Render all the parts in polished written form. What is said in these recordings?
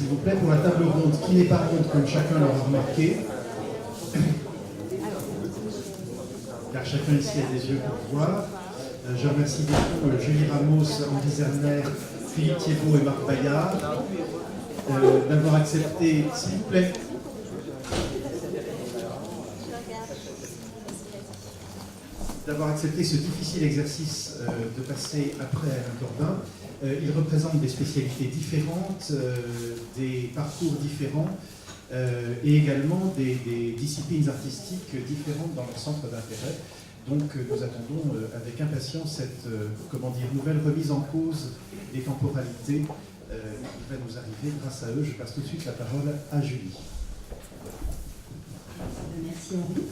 s'il vous plaît, pour la table ronde, qui n'est pas ronde, comme chacun l'aura remarqué. Car chacun ici a des yeux pour voir. Je remercie beaucoup Julie Ramos, Henri Zerner, Philippe Thiebaud et Marc Bayard d'avoir accepté, s'il vous plaît, d'avoir accepté ce difficile exercice de passer après Alain Corbin. Ils représentent des spécialités différentes, des parcours différents et également des disciplines artistiques différentes dans leur centre d'intérêt. Donc nous attendons avec impatience cette nouvelle remise en cause des temporalités qui va nous arriver grâce à eux. Je passe tout de suite la parole à Julie. Merci Henri.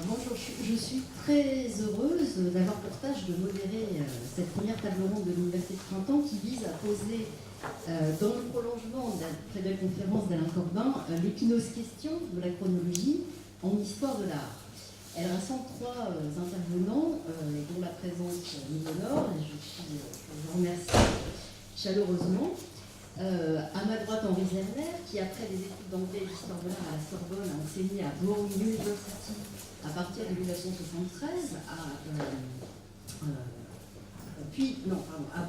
Bonjour, je suis très heureuse d'avoir pour tâche de modérer cette première table ronde de l'Université de Printemps qui vise à poser, dans le prolongement de la très belle conférence d'Alain Corbin, l'épineuse question de la chronologie en histoire de l'art. Elle rassemble trois intervenants dont la présence nous honore et je vous remercie chaleureusement. À ma droite, Henri Zerner, qui après des études d'anglais et d'histoire de l'art à la Sorbonne a enseigné à Brown University à partir de 1973, à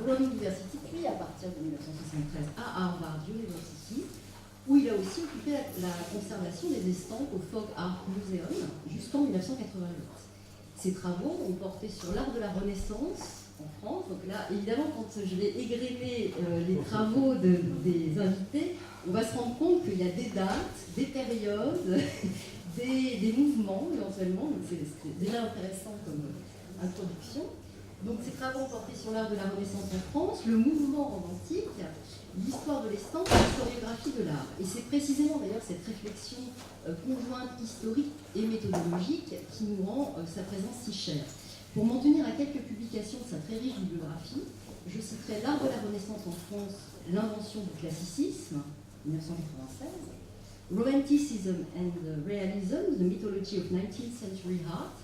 Brown University, puis à partir de 1973 à Harvard University, où il a aussi occupé la conservation des estampes au Folk Art Museum jusqu'en 1988. Ses travaux ont porté sur l'art de la Renaissance en France. Donc là, évidemment, quand je vais égrener les travaux des invités, on va se rendre compte qu'il y a des dates, des périodes, des mouvements éventuellement. Donc c'est déjà intéressant comme introduction. Donc ces travaux ont porté sur l'art de la Renaissance en France, le mouvement romantique, l'histoire de l'estampe et l'historiographie de l'art. Et c'est précisément d'ailleurs cette réflexion conjointe historique et méthodologique qui nous rend sa présence si chère. Pour m'en tenir à quelques publications de sa très riche bibliographie, je citerai L'art de la Renaissance en France, l'invention du classicisme, 1996, Romanticism and Realism, The Mythology of 19th Century Art,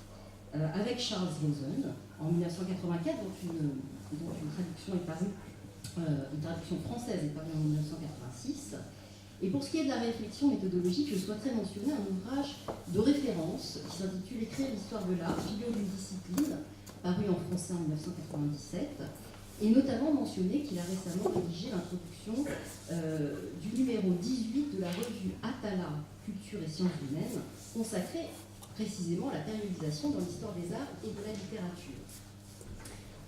avec Charles Rosen, en 1984, dont une traduction est parue, une traduction française est parue en 1986. Et pour ce qui est de la réflexion méthodologique, je souhaiterais mentionner un ouvrage de référence qui s'intitule Écrire l'histoire de l'art, figure d'une discipline, paru en français en 1997, et notamment mentionner qu'il a récemment rédigé l'introduction du numéro 18 de la revue Atala, Culture et Sciences humaines, consacrée précisément à la périodisation dans l'histoire des arts et de la littérature.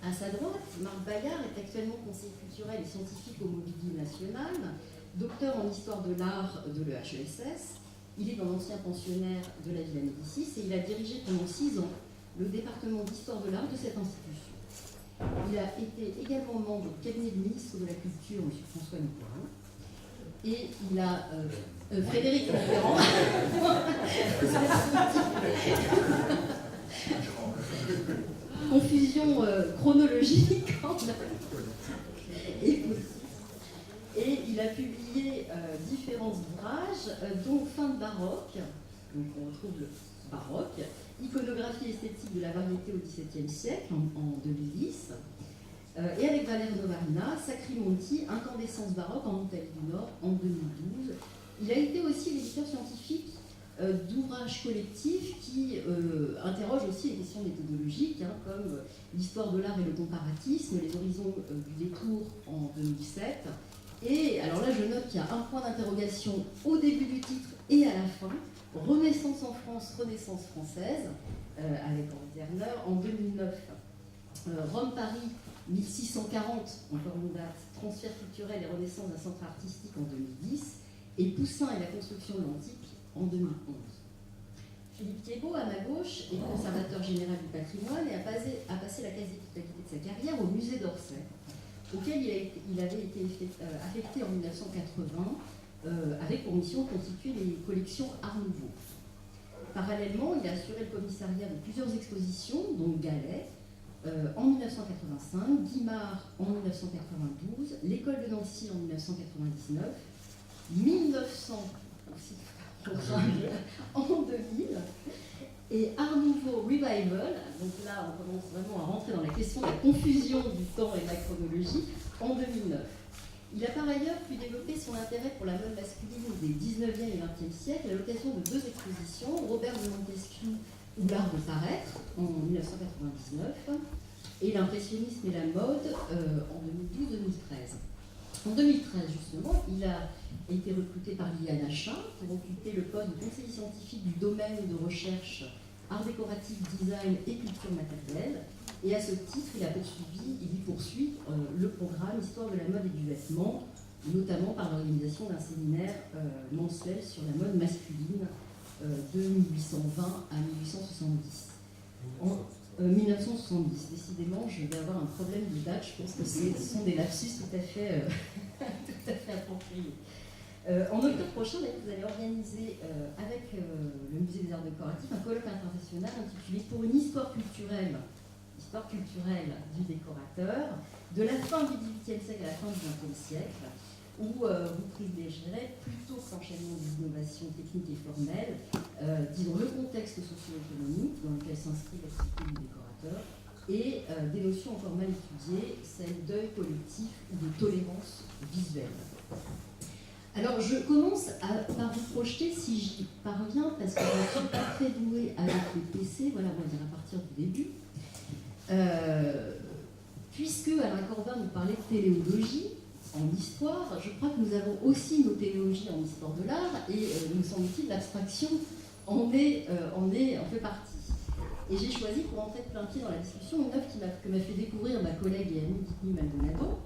À sa droite, Marc Bayard est actuellement conseiller culturel et scientifique au Mobilier National, docteur en histoire de l'art de l'EHESS. Il est dans l'ancien pensionnaire de la Villa Médicis et il a dirigé pendant 6 ans le département d'histoire de l'art de cette institution. Il a été également membre du cabinet du ministre de la Culture, M. François Mitterrand, et il a Frédéric Mitterrand. Confusion chronologique. Et il a publié différents ouvrages, dont Fin de baroque, donc on retrouve le baroque, Iconographie esthétique de la variété au XVIIe siècle en 2010, et avec Valère Novarina, Sacri Monti, Incandescence baroque en Italie du Nord en 2012. Il a été aussi l'éditeur scientifique d'ouvrages collectifs qui interrogent aussi les questions méthodologiques, comme l'histoire de l'art et le comparatisme, les horizons du détour en 2007. Et alors là, je note qu'il y a un point d'interrogation au début du titre et à la fin. Renaissance en France, Renaissance française, avec Henri Zerner en 2009. Rome-Paris, 1640, encore une date, transfert culturel et renaissance d'un centre artistique en 2010. Et Poussin et la construction de l'Antique en 2011. Philippe Thiebaud, à ma gauche, est conservateur général du patrimoine et a passé la quasi-totalité de sa carrière au musée d'Orsay, auquel il avait été affecté en 1980 avec pour mission de constituer les collections Art Nouveau. Parallèlement, il a assuré le commissariat de plusieurs expositions, dont Gallet en 1985, Guimard en 1992, l'École de Nancy en 1999, 1900 aussi, en 2000, et Art Nouveau Revival, donc là on commence vraiment à rentrer dans la question de la confusion du temps et de la chronologie, en 2009. Il a par ailleurs pu développer son intérêt pour la mode masculine des 19e et 20e siècles à l'occasion de deux expositions, Robert de Montesquieu ou L'art de paraître en 1999 et l'impressionnisme et la mode en 2012-2013. En 2013, justement, il a été recruté par Liliane Achin pour occuper le poste de conseiller scientifique du domaine de recherche art décoratif, design et culture matérielle. Et à ce titre, il poursuit le programme Histoire de la mode et du vêtement, notamment par l'organisation d'un séminaire mensuel sur la mode masculine de 1820 à 1870. 1970, décidément, je vais avoir un problème de date, je pense que ce sont des lapsus tout à fait appropriés. En octobre prochain, vous allez organiser avec le Musée des Arts Décoratifs un colloque international intitulé « Pour une histoire culturelle du décorateur, de la fin du XVIIIe siècle à la fin du XXe siècle », où vous privilégierez plutôt que l'enchaînement des innovations techniques et formelles, disons le contexte socio-économique dans lequel s'inscrit l'activité du décorateur, et des notions encore mal étudiées, celles d'œil collectif ou de tolérance visuelle. Alors je commence par vous projeter, si j'y parviens, parce que je ne suis pas très douée avec les PC, voilà, on va dire à partir du début. Puisque Alain Corbin nous parlait de téléologie en histoire, je crois que nous avons aussi nos téléologies en histoire de l'art, et nous semble-t-il l'abstraction en fait partie. Et j'ai choisi, pour entrer de plein pied dans la discussion, une œuvre que m'a fait découvrir ma collègue et amie Dittny Maldonado,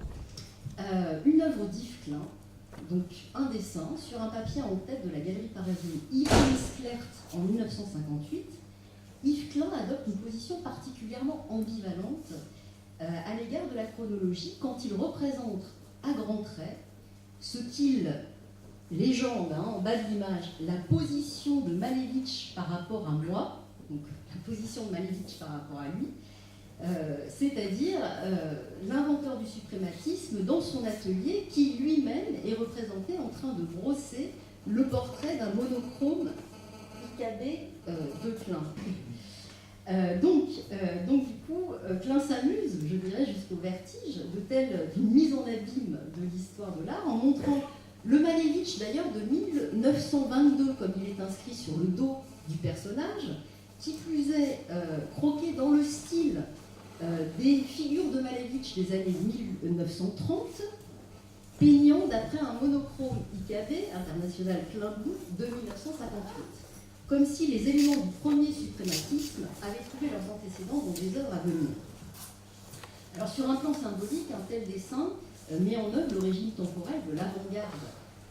une œuvre d'Yves Klein, donc un dessin sur un papier en tête de la galerie parisienne Iris Clert en 1958. Yves Klein adopte une position particulièrement ambivalente à l'égard de la chronologie quand il représente à grands traits ce qu'il légende en bas de l'image, la position de Malevich par rapport à moi, donc la position de Malevich par rapport à lui, c'est-à-dire l'inventeur du suprématisme dans son atelier qui lui-même est représenté en train de brosser le portrait d'un monochrome IKB de Klein. Donc du coup, Klein s'amuse, je dirais, jusqu'au vertige, d'une mise en abîme de l'histoire de l'art, en montrant le Malevich, d'ailleurs, de 1922, comme il est inscrit sur le dos du personnage, qui plus est croqué dans le style des figures de Malevich des années 1930, peignant d'après un monochrome IKB, International Klein de 1958. Comme si les éléments du premier suprématisme avaient trouvé leurs antécédents dans des œuvres à venir. Alors sur un plan symbolique, un tel dessin met en œuvre l'origine temporelle de l'avant-garde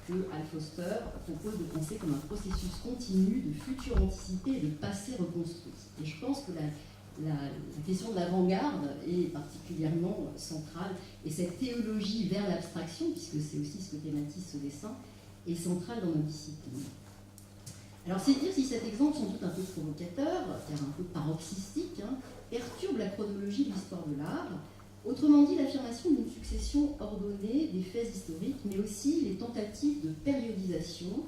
que Hal Foster propose de penser comme un processus continu de futur anticipé et de passé reconstruit. Et je pense que la question de l'avant-garde est particulièrement centrale, et cette théologie vers l'abstraction, puisque c'est aussi ce que thématise ce dessin, est centrale dans notre discipline. Alors c'est dire si cet exemple, sans doute un peu provocateur, car un peu paroxystique, perturbe la chronologie de l'histoire de l'art, autrement dit l'affirmation d'une succession ordonnée des faits historiques, mais aussi les tentatives de périodisation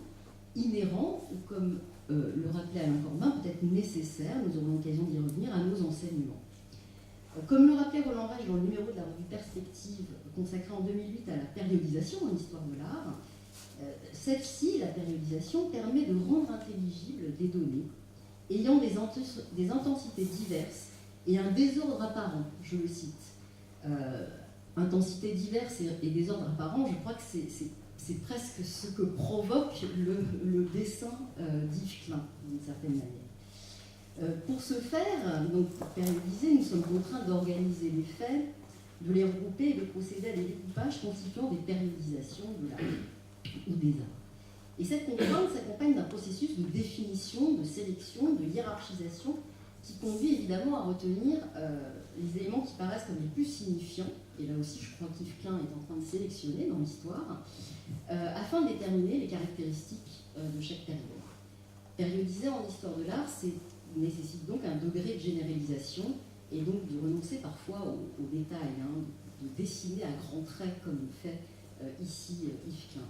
inhérents, ou comme le rappelait Alain Corbin, peut-être nécessaires, nous aurons l'occasion d'y revenir, à nos enseignements. Comme le rappelait Roland Reich dans le numéro de la revue Perspective, consacré en 2008 à la périodisation en histoire de l'art, celle-ci, la périodisation, permet de rendre intelligibles des données ayant des intensités diverses et un désordre apparent, je le cite. Intensité diverse et désordre apparent, je crois que c'est presque ce que provoque le dessin d'Yves Klein, d'une certaine manière. Pour ce faire, donc pour périodiser, nous sommes contraints d'organiser les faits, de les regrouper et de procéder à des découpages constituant des périodisations de l'art ou des arts. Et cette contrainte s'accompagne d'un processus de définition, de sélection, de hiérarchisation qui conduit évidemment à retenir les éléments qui paraissent comme les plus signifiants, et là aussi je crois qu'Yves Klein est en train de sélectionner dans l'histoire, afin de déterminer les caractéristiques de chaque période. Périodiser en histoire de l'art, nécessite donc un degré de généralisation, et donc de renoncer parfois aux détails, de dessiner à grands traits comme le fait ici Yves Klein.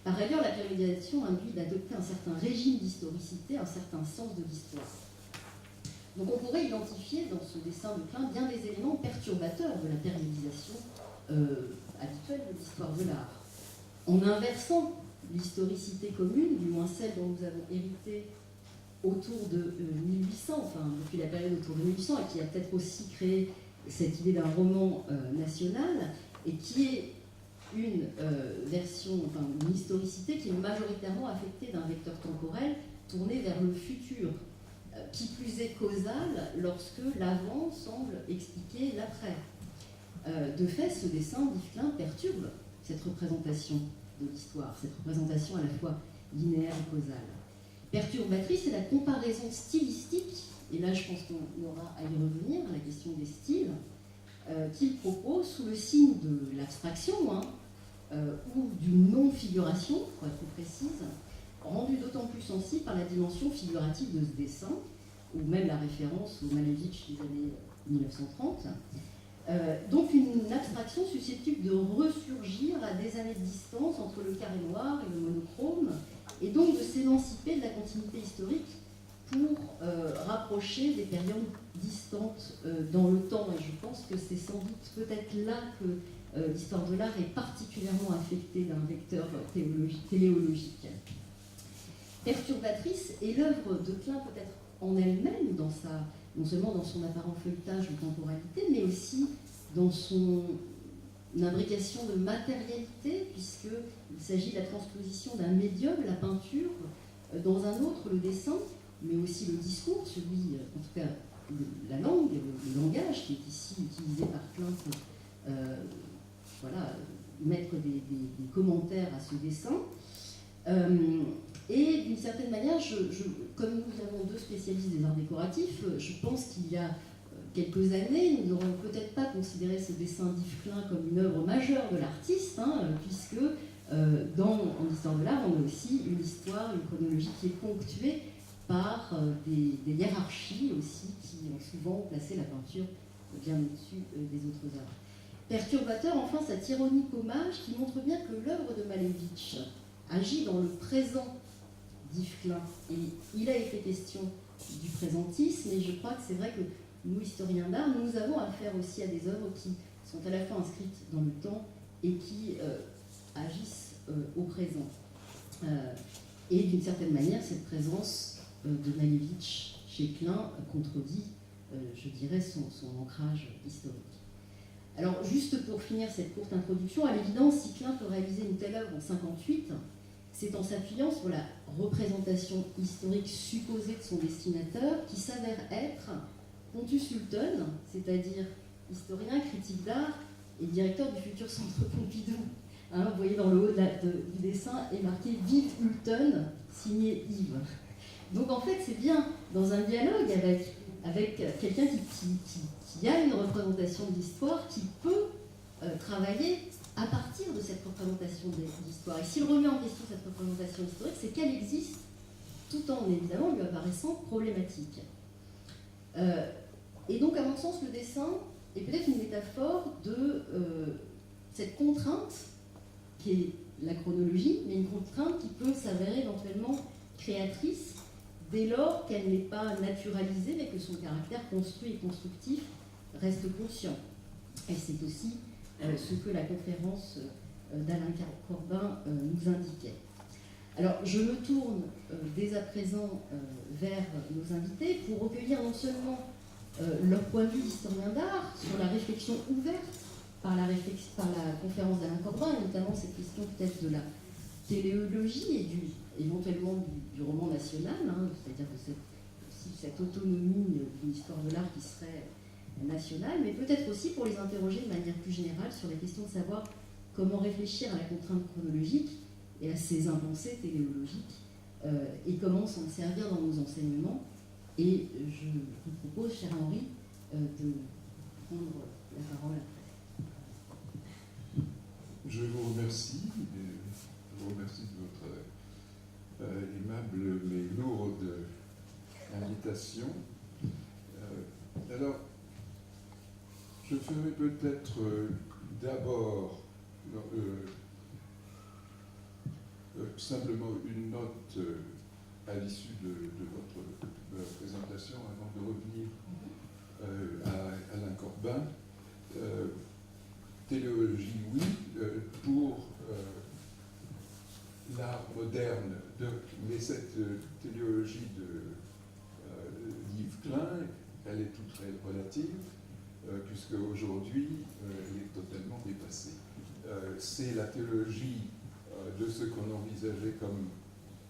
Par ailleurs, la périodisation induit d'adopter un certain régime d'historicité, un certain sens de l'histoire. Donc on pourrait identifier dans ce dessin de Klein bien des éléments perturbateurs de la périodisation habituelle de l'histoire de l'art. En inversant l'historicité commune, du moins celle dont nous avons hérité autour de 1800, enfin depuis la période autour de 1800, et qui a peut-être aussi créé cette idée d'un roman national, et qui est une version, enfin une historicité qui est majoritairement affectée d'un vecteur temporel tourné vers le futur, qui plus est causal lorsque l'avant semble expliquer l'après. De fait, ce dessin d'Yves Klein perturbe cette représentation de l'histoire, cette représentation à la fois linéaire et causale. Perturbatrice, c'est la comparaison stylistique, et là je pense qu'on aura à y revenir, à la question des styles, qu'il propose sous le signe de l'abstraction, ou d'une non-figuration, pour être plus précise, rendue d'autant plus sensible par la dimension figurative de ce dessin, ou même la référence au Malevich des années 1930. Donc une abstraction susceptible de ressurgir à des années de distance entre le carré noir et le monochrome, et donc de s'émanciper de la continuité historique pour rapprocher des périodes distantes dans le temps. Et je pense que c'est sans doute peut-être là que l'histoire de l'art est particulièrement affectée d'un vecteur téléologique. Perturbatrice est l'œuvre de Klein peut-être en elle-même, non seulement dans son apparent feuilletage de temporalité, mais aussi dans son imbrication de matérialité, puisqu'il s'agit de la transposition d'un médium, la peinture, dans un autre, le dessin, mais aussi le discours, celui, en tout cas, la langue, le langage qui est ici utilisé par Klein pour mettre des commentaires à ce dessin. Et d'une certaine manière, comme nous avons deux spécialistes des arts décoratifs, je pense qu'il y a quelques années, nous n'aurions peut-être pas considéré ce dessin d'Yves Klein comme une œuvre majeure de l'artiste, puisque en histoire de l'art, on a aussi une histoire, une chronologie qui est ponctuée par des hiérarchies aussi qui ont souvent placé la peinture bien au-dessus des autres arts. Perturbateur, enfin, cet ironique hommage qui montre bien que l'œuvre de Malevich agit dans le présent d'Yves Klein. Et il a été question du présentisme, et je crois que c'est vrai que nous, historiens d'art, nous avons affaire aussi à des œuvres qui sont à la fois inscrites dans le temps et qui agissent au présent. Et d'une certaine manière, cette présence de Malevich chez Klein contredit, je dirais, son ancrage historique. Alors, juste pour finir cette courte introduction, à l'évidence, si Klein peut réaliser une telle œuvre en 1958, c'est en s'appuyant sur la représentation historique supposée de son destinateur, qui s'avère être Pontus Hulton, c'est-à-dire historien, critique d'art et directeur du futur Centre Pompidou. Vous voyez dans le haut du dessin est marqué « Vive Hulton », signé Yves. Donc en fait, c'est bien dans un dialogue avec quelqu'un qui a une représentation de l'histoire, qui peut travailler à partir de cette représentation de l'histoire. Et s'il remet en question cette représentation historique, c'est qu'elle existe, tout en évidemment lui apparaissant problématique. Et donc, à mon sens, le dessin est peut-être une métaphore de cette contrainte qui est la chronologie, mais une contrainte qui peut s'avérer éventuellement créatrice dès lors qu'elle n'est pas naturalisée, mais que son caractère construit et constructif reste conscient. Et c'est aussi ce que la conférence d'Alain Corbin nous indiquait. Alors, je me tourne dès à présent vers nos invités pour recueillir non seulement leur point de vue d'historien d'art sur la réflexion ouverte par la conférence d'Alain Corbin, et notamment cette question peut-être de la téléologie et éventuellement du roman national, c'est-à-dire de cette autonomie d'une histoire de l'art qui serait nationale, mais peut-être aussi pour les interroger de manière plus générale sur la question de savoir comment réfléchir à la contrainte chronologique et à ses impensés téléologiques, et comment s'en servir dans nos enseignements. Et je vous propose, cher Henri, de prendre la parole après. Je vous remercie. Je vous remercie de votre aimable mais lourde invitation. Alors, je ferai peut-être d'abord simplement une note à l'issue de votre présentation, avant de revenir à Alain Corbin. téléologie, oui, pour l'art moderne, mais cette téléologie d'Yves Klein, elle est toute relative, puisque aujourd'hui, elle est totalement dépassée. C'est la théologie de ce qu'on envisageait comme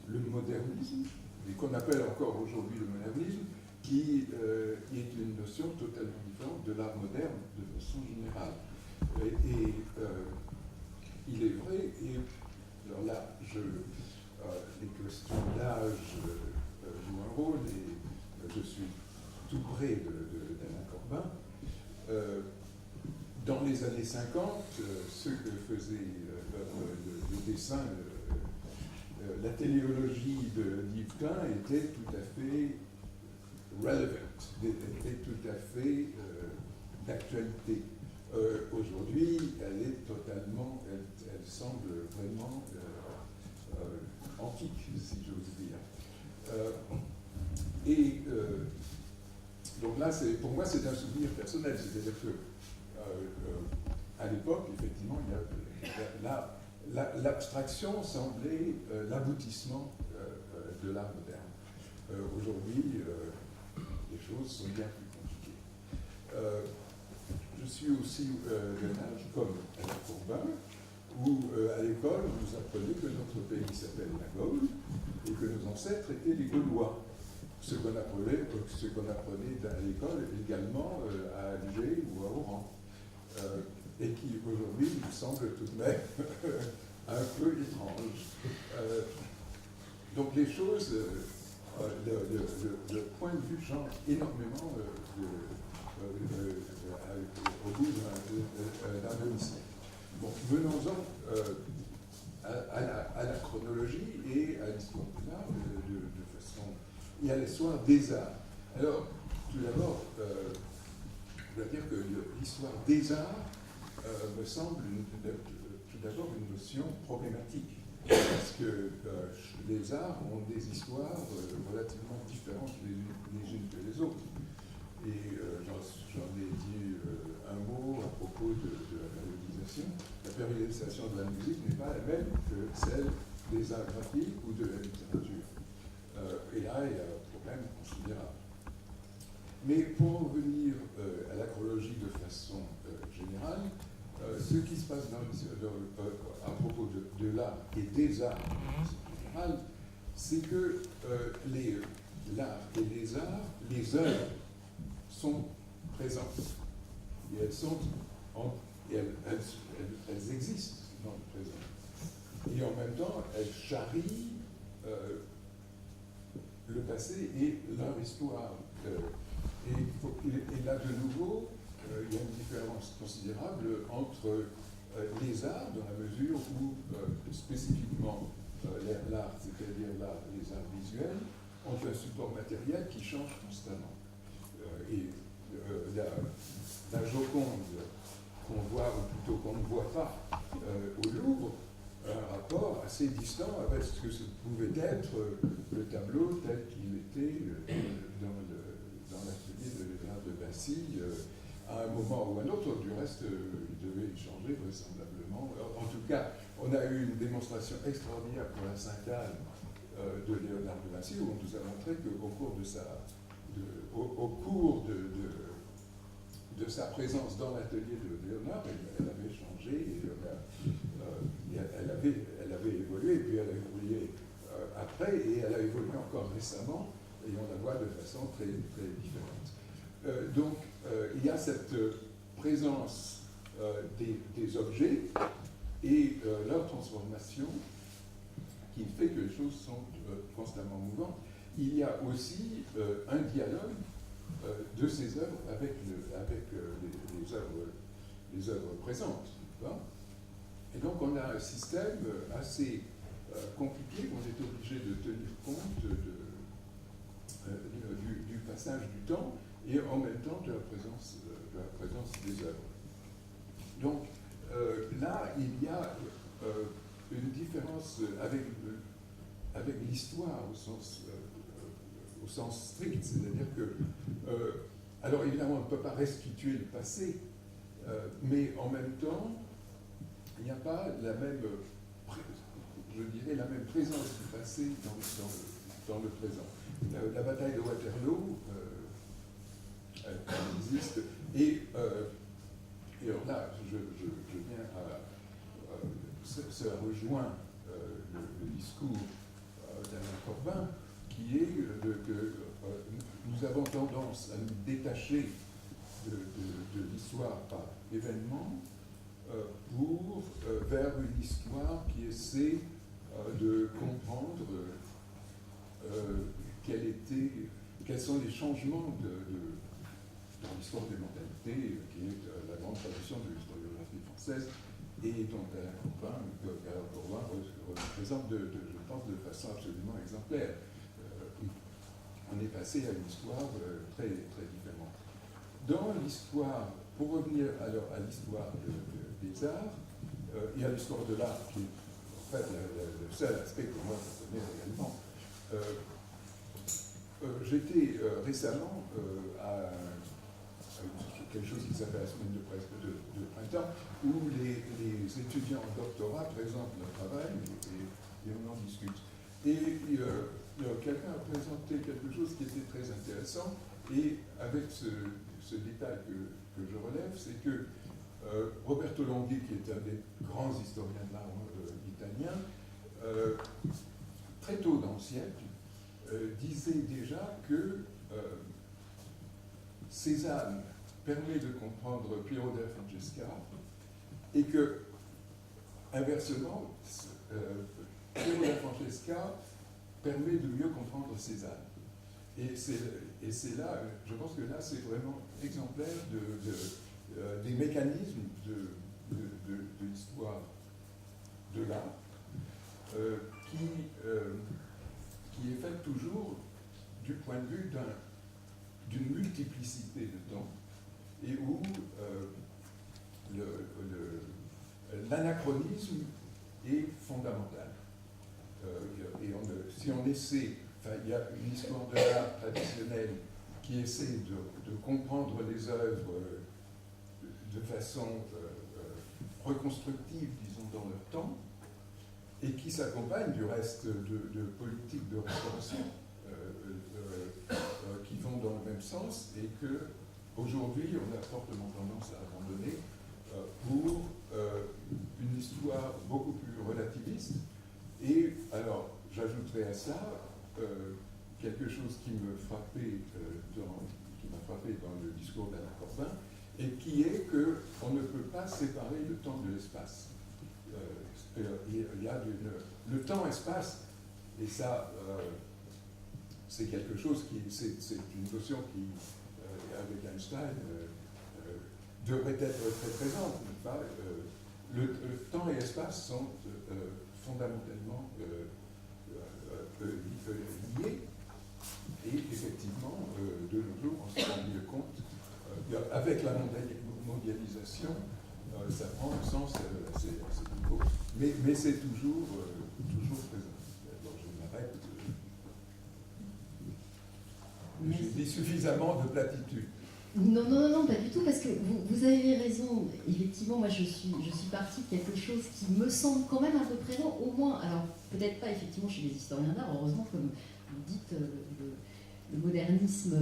le modernisme, et qu'on appelle encore aujourd'hui le modernisme, qui est une notion totalement différente de l'art moderne de façon générale. Et il est vrai, et alors là, les questions d'âge jouent un rôle, et je suis tout près d'Alain Corbin. Dans les années 50, ce que faisait le dessin, la téléologie d'Yves Klein était tout à fait relevant, était tout à fait d'actualité. Aujourd'hui, elle est totalement, elle semble vraiment antique, si j'ose dire. Donc là, pour moi, c'est un souvenir personnel, c'est-à-dire que à l'époque, effectivement, l'abstraction semblait l'aboutissement de l'art moderne. Aujourd'hui, les choses sont bien plus compliquées. Je suis aussi d'un âge comme Alain Corbin, où à l'école, on nous apprenait que notre pays s'appelle la Gaule et que nos ancêtres étaient les Gaulois. Ce qu'on apprenait à l'école également à Alger ou à Oran. Et qui aujourd'hui nous semble tout de même un peu étrange. Donc les choses, le point de vue change énormément au bout d'un demi-siècle. Bon, venons-en à la chronologie et à l'histoire de l'art de façon, et à l'histoire des arts. Alors, tout d'abord, je dois dire que l'histoire des arts me semble tout d'abord une notion problématique, parce que les arts ont des histoires relativement différentes les unes que les autres. Et j'en ai dit un mot à propos de la périodisation. La périodisation de la musique n'est pas la même que celle des arts graphiques ou de la littérature. Et là, il y a un problème considérable. Mais pour en venir à la chronologie de façon générale, ce qui se passe à propos de l'art et des arts en général, c'est que l'art et les arts, les œuvres, sont présentes. Et elles existent dans le présent. Et en même temps, elles charrient le passé et leur histoire. Et là, de nouveau, il y a une différence considérable entre les arts, dans la mesure où, spécifiquement, l'art, c'est-à-dire les arts visuels, ont un support matériel qui change constamment. La Joconde qu'on voit, ou plutôt qu'on ne voit pas au Louvre, a un rapport assez distant avec ce que pouvait être le tableau tel qu'il était dans l'atelier de Léonard de Vinci à un moment ou un autre. Du reste, il devait y changer vraisemblablement. En tout cas, on a eu une démonstration extraordinaire pour la Sainte-Anne de Léonard de Vinci, où on nous a montré qu'au cours de sa présence dans l'atelier de Léonard, elle avait changé, et elle avait évolué, et puis elle a évolué après, et elle a évolué encore récemment, et on la voit de façon très, très différente. Donc, il y a cette présence des objets et leur transformation qui fait que les choses sont constamment mouvantes. Il y a aussi un dialogue de ces œuvres avec les œuvres présentes. Et donc on a un système assez compliqué, on est obligé de tenir compte du passage du temps et en même temps de la présence des œuvres. Donc là, il y a une différence avec l'histoire au sens strict, c'est-à-dire que, alors évidemment, on ne peut pas restituer le passé, Mais en même temps, il n'y a pas la même, je dirais, la même présence du passé dans le présent. La bataille de Waterloo, elle existe, et alors là, je viens à... ça rejoint le discours d'Alain Corbin, qui est que nous avons tendance à nous détacher de l'histoire par événement vers une histoire qui essaie de comprendre quels sont les changements dans l'histoire des mentalités, qui est la grande tradition de l'historiographie française, et dont Alain Corbin représente, je pense, de façon absolument exemplaire. On est passé à une histoire très, très différente. Dans l'histoire, pour revenir alors à l'histoire des arts, et à l'histoire de l'art, qui est en fait le seul aspect que moi je connais réellement, j'étais récemment à quelque chose qui s'appelle la semaine de printemps, où les étudiants en doctorat présentent leur travail et on en discute. Et quelqu'un a présenté quelque chose qui était très intéressant, et avec ce détail que je relève, c'est que Roberto Longhi, qui est un des grands historiens de l'art italien, très tôt dans le siècle, disait déjà que Cézanne permet de comprendre Piero della Francesca, et que, inversement, Piero della Francesca permet de mieux comprendre Cézanne. Et c'est là, je pense que là, c'est vraiment exemplaire des mécanismes de l'histoire de l'art, qui est faite toujours du point de vue d'une multiplicité de temps, et où l'anachronisme est fondamental. Et si on essaie, enfin, il y a une histoire de l'art traditionnelle qui essaie de comprendre les œuvres de façon reconstructive, disons, dans leur temps, et qui s'accompagne du reste de politiques de restauration qui vont dans le même sens, et que aujourd'hui on a fortement tendance à abandonner pour une histoire beaucoup plus relativiste. Et alors, j'ajouterai à ça quelque chose qui m'a frappé dans le discours d'Alain Corbin, et qui est qu'on ne peut pas séparer le temps de l'espace. Il y a le temps-espace, et ça, c'est quelque chose c'est une notion qui, avec Einstein, devrait être très présente. Le temps et l'espace sont fondamentalement liés, et effectivement, de nos jours, on s'en rend mieux compte. Avec la mondialisation, ça prend un sens assez nouveau, mais c'est toujours présent. Alors, je m'arrête. J'ai dit suffisamment de platitude. Non, pas du tout, parce que vous avez raison. Effectivement, moi, je suis partie de quelque chose qui me semble quand même un peu présent, au moins, alors peut-être pas effectivement chez les historiens d'art, heureusement, comme vous dites, le modernisme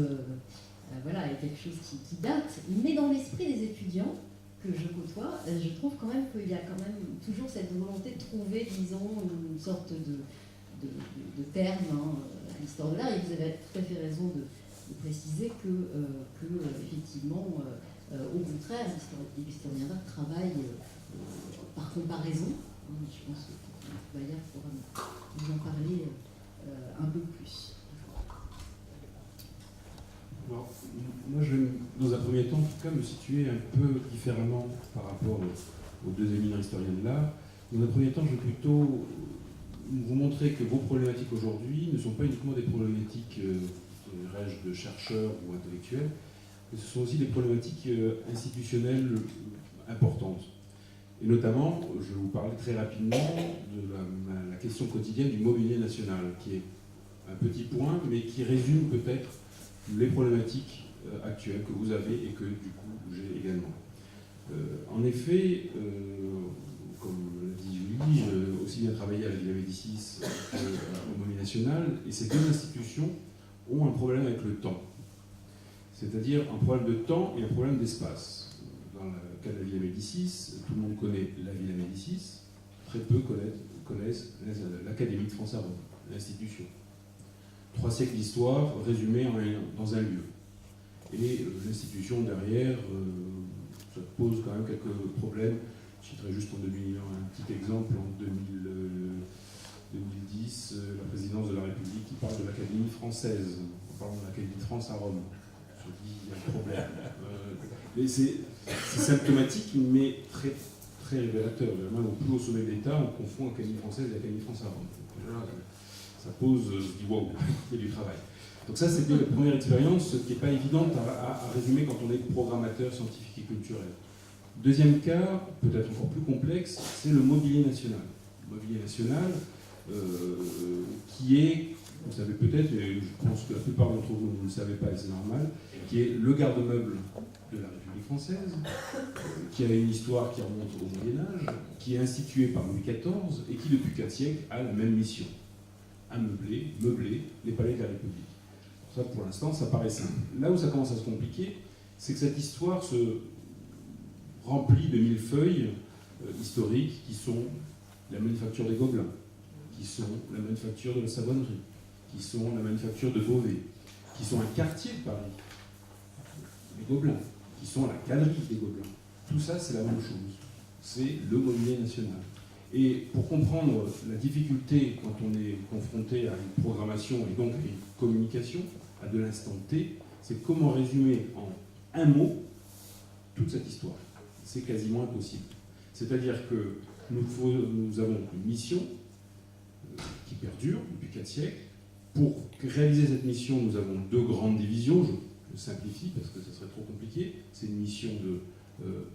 voilà, est quelque chose qui date, mais dans l'esprit des étudiants que je côtoie, je trouve quand même qu'il y a quand même toujours cette volonté de trouver, disons, une sorte de terme à l'histoire de l'art, et vous avez tout à fait raison de préciser que effectivement, au contraire, les historiens d'art travaillent par comparaison. Je pense que Bayard pourra nous en parler un peu plus. Alors, moi, je vais, dans un premier temps, en tout cas, me situer un peu différemment par rapport aux deux éminents historiens de l'art. Dans un premier temps, je vais plutôt vous montrer que vos problématiques aujourd'hui ne sont pas uniquement des problématiques de chercheurs ou intellectuels, mais ce sont aussi des problématiques institutionnelles importantes. Et notamment, je vais vous parler très rapidement de la question quotidienne du mobilier national, qui est un petit point, mais qui résume peut-être les problématiques actuelles que vous avez et que du coup j'ai également. En effet, comme l'a dit Julie, aussi bien travaillé à la Villa Médicis qu'au Monument National, et ces deux institutions ont un problème avec le temps. C'est-à-dire un problème de temps et un problème d'espace. Dans le cas de la Villa Médicis, tout le monde connaît la Villa Médicis, très peu connaissent l'Académie de France à Rome, l'institution. 3 siècles d'histoire résumés dans un lieu. Et l'institution derrière, ça pose quand même quelques problèmes. Je citerai juste en 2000, un petit exemple, en 2010, la présidence de la République qui parle de l'Académie française, en parlant de l'Académie de France à Rome. Je dis, il y a un problème. Mais c'est symptomatique, mais très, très révélateur. Même au plus haut sommet de l'État, on confond l'Académie française et l'Académie de France à Rome. Donc, là, ça pose, je dis, waouh, il y a du travail. Donc ça, c'était la première expérience qui n'est pas évidente à résumer quand on est programmateur scientifique et culturel. Deuxième cas, peut-être encore plus complexe, c'est le mobilier national. Le mobilier national, qui est, vous savez peut-être, et je pense que la plupart d'entre vous ne le savez pas et c'est normal, qui est le garde-meuble de la République française, qui a une histoire qui remonte au Moyen-Âge, qui est institué par Louis XIV et qui, depuis 4 siècles, a la même mission, meubler les palais de la République. Ça, pour l'instant, ça paraît simple. Là où ça commence à se compliquer, c'est que cette histoire se remplit de millefeuilles historiques qui sont la manufacture des Gobelins, qui sont la manufacture de la Savonnerie, qui sont la manufacture de Beauvais, qui sont un quartier de Paris, les Gobelins, qui sont la galerie des Gobelins. Tout ça, c'est la même chose. C'est le mobilier national. Et pour comprendre la difficulté quand on est confronté à une programmation et donc à une communication, à de l'instant T, c'est comment résumer en un mot toute cette histoire. C'est quasiment impossible. C'est-à-dire que nous avons une mission qui perdure depuis 4 siècles. Pour réaliser cette mission, nous avons 2 grandes divisions. Je simplifie parce que ça serait trop compliqué. C'est une mission de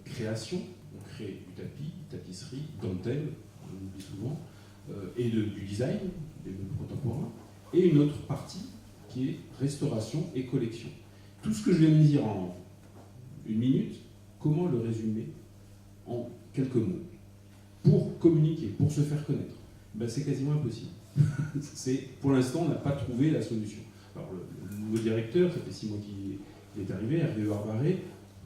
création. On crée du tapis, tapisserie, dentelle, on oublie souvent, et du design, des meubles contemporains. Et une autre partie qui est restauration et collection. Tout ce que je viens de dire en 1 minute, comment le résumer en quelques mots pour communiquer, pour se faire connaître? Ben, c'est quasiment impossible. Pour l'instant, on n'a pas trouvé la solution. Alors, le nouveau directeur, ça fait 6 mois qu'il est arrivé, Hervé Barbaret,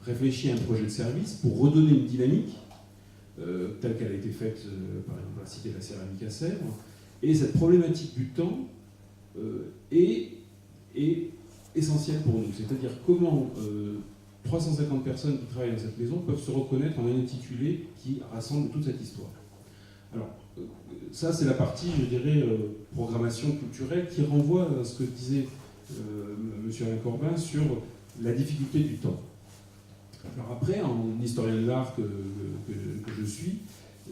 réfléchit à un projet de service pour redonner une dynamique telle qu'elle a été faite, par exemple, à la Cité de la Céramique à Sèvres. Et cette problématique du temps est essentielle pour nous. C'est-à-dire comment 350 personnes qui travaillent dans cette maison peuvent se reconnaître en un intitulé qui rassemble toute cette histoire. Alors, ça, c'est la partie, je dirais, programmation culturelle qui renvoie à ce que disait M. Alain Corbin sur la difficulté du temps. Alors après, en historien de l'art que je suis,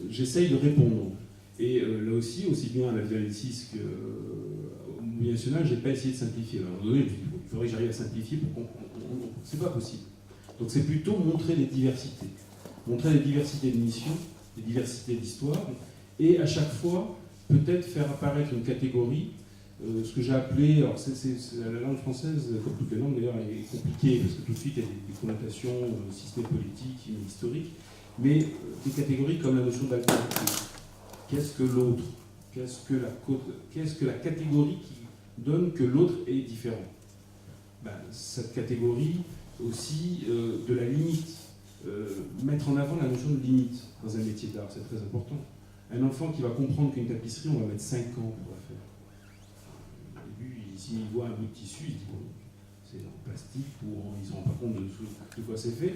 j'essaye de répondre. Et là aussi bien à la Villa Médicis qu'au Monument National, je n'ai pas essayé de simplifier. Alors, à un moment donné, il faudrait que j'arrive à simplifier pour qu'on... C'est pas possible. Donc c'est plutôt montrer les diversités. Montrer les diversités de missions, les diversités d'histoires, et à chaque fois, peut-être faire apparaître une catégorie, ce que j'ai appelé, alors la langue française, comme toutes les langues d'ailleurs, est compliquée, parce que tout de suite il y a des connotations, si ce n'est politiques, historiques, mais des catégories comme la notion d'altérité. Qu'est-ce que l'autre? Qu'est-ce que la catégorie qui donne que l'autre est différent? Ben, cette catégorie aussi de la limite, mettre en avant la notion de limite dans un métier d'art, c'est très important. Un enfant qui va comprendre qu'une tapisserie, on va mettre 5 ans pour la faire. Au début, s'il voit un bout de tissu, il dit bon, c'est en plastique, ou ils ne se rendent pas compte de quoi c'est fait.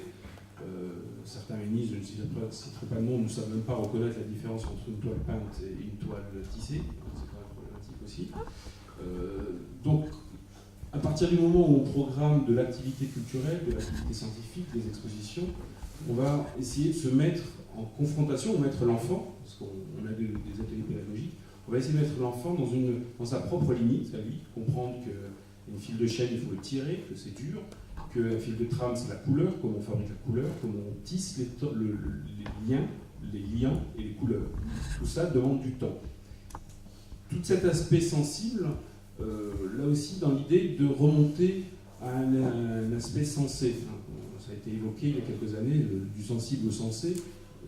Certains ministres, je ne citerai pas de nom, ne savent même pas reconnaître la différence entre une toile peinte et une toile tissée, donc c'est quand même problématique aussi. Donc, à partir du moment où on programme de l'activité culturelle, de l'activité scientifique, des expositions, on va essayer de se mettre en confrontation, on va mettre l'enfant, parce qu'on a des ateliers pédagogiques, on va essayer de mettre l'enfant dans sa propre limite, à lui, comprendre qu'une fil de chaîne, il faut le tirer, que c'est dur, qu'un fil de trame, c'est la couleur, comment on fabrique la couleur, comment on tisse les liens et les couleurs. Tout ça demande du temps. Tout cet aspect sensible, là aussi, dans l'idée de remonter à un aspect sensé. ça a été évoqué il y a quelques années, du sensible au sensé,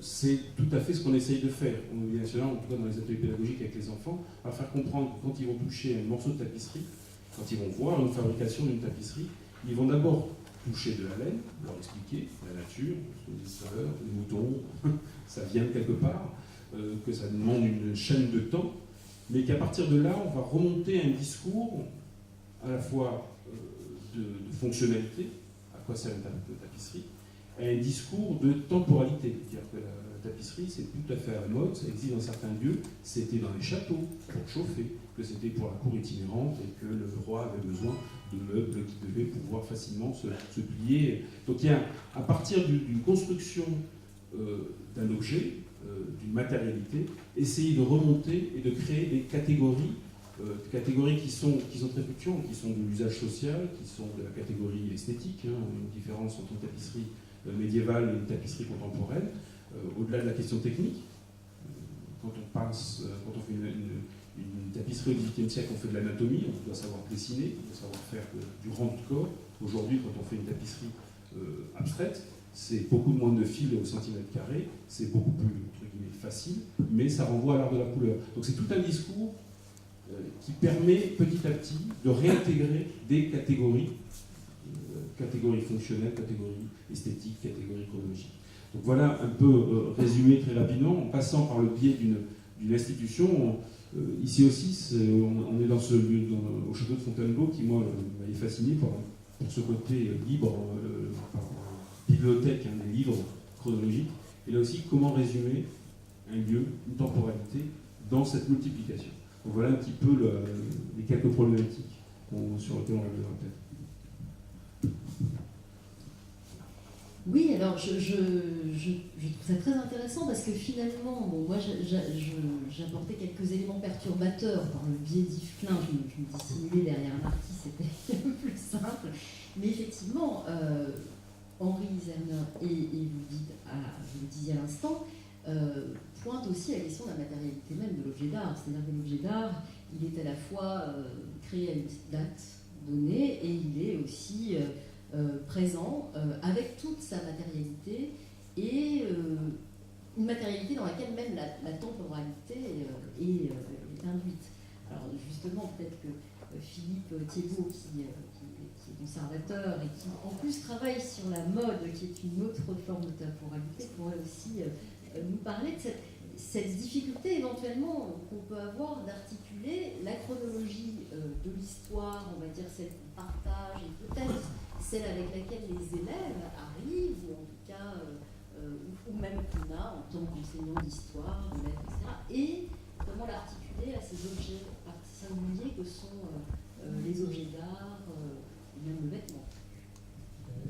c'est tout à fait ce qu'on essaye de faire. On est bien sûr, en tout cas dans les ateliers pédagogiques avec les enfants, à faire comprendre que quand ils vont toucher un morceau de tapisserie, quand ils vont voir une fabrication d'une tapisserie, ils vont d'abord toucher de la laine, leur expliquer la nature, les fleurs, les moutons, ça vient de quelque part, que ça demande une chaîne de temps, mais qu'à partir de là, on va remonter un discours à la fois de fonctionnalité, à quoi sert une tapisserie, et un discours de temporalité. C'est-à-dire que la tapisserie, c'est tout à fait à la mode, ça existe dans certains lieux, c'était dans les châteaux pour chauffer, que c'était pour la cour itinérante et que le roi avait besoin de meubles qui devaient pouvoir facilement se plier. Donc il y a, à partir d'une construction d'un objet, d'une matérialité, essayer de remonter et de créer des catégories qui sont très fluctuantes, qui sont de l'usage social, qui sont de la catégorie esthétique, une différence entre une tapisserie médiévale et une tapisserie contemporaine, au-delà de la question technique. Quand on fait une tapisserie au XVIIIe siècle, on fait de l'anatomie, on doit savoir dessiner, on doit savoir faire du rang de corps. Aujourd'hui, quand on fait une tapisserie abstraite, c'est beaucoup moins de fils au centimètre carré, c'est beaucoup plus, entre guillemets, facile, mais ça renvoie à l'art de la couleur. Donc c'est tout un discours qui permet petit à petit de réintégrer des catégories, catégories fonctionnelles, catégories esthétiques, catégories chronologiques. Donc voilà un peu résumé très rapidement, en passant par le biais d'une institution. Ici aussi, on est dans ce lieu, au château de Fontainebleau, qui moi m'avait fasciné pour ce côté libre, bibliothèque, des livres chronologiques. Et là aussi, comment résumer un lieu, une temporalité dans cette multiplication. Donc voilà un petit peu les quelques problématiques sur lesquelles on va revenir peut-être. Oui, alors je trouve ça très intéressant parce que finalement, bon, moi j'apportais quelques éléments perturbateurs par le biais d'Yves Klein, je me dissimulais derrière un artiste, c'était plus simple. Mais effectivement, Henri Zerner et vous le disiez à l'instant, pointe aussi la question de la matérialité même de l'objet d'art. C'est-à-dire que l'objet d'art, il est à la fois créé à une date donnée et il est aussi présent avec toute sa matérialité et une matérialité dans laquelle même la temporalité est induite. Alors justement, peut-être que Philippe Thiebaud, qui est conservateur et qui en plus travaille sur la mode, qui est une autre forme de temporalité, pourrait aussi nous parler de cette difficulté éventuellement qu'on peut avoir d'articuler la chronologie de l'histoire, on va dire celle qu'on partage, et peut-être celle avec laquelle les élèves arrivent, ou en tout cas, ou même qu'on a en tant qu'enseignant d'histoire, de lettres, etc. Et comment l'articuler à ces objets singuliers que sont les objets d'art, et même le vêtement.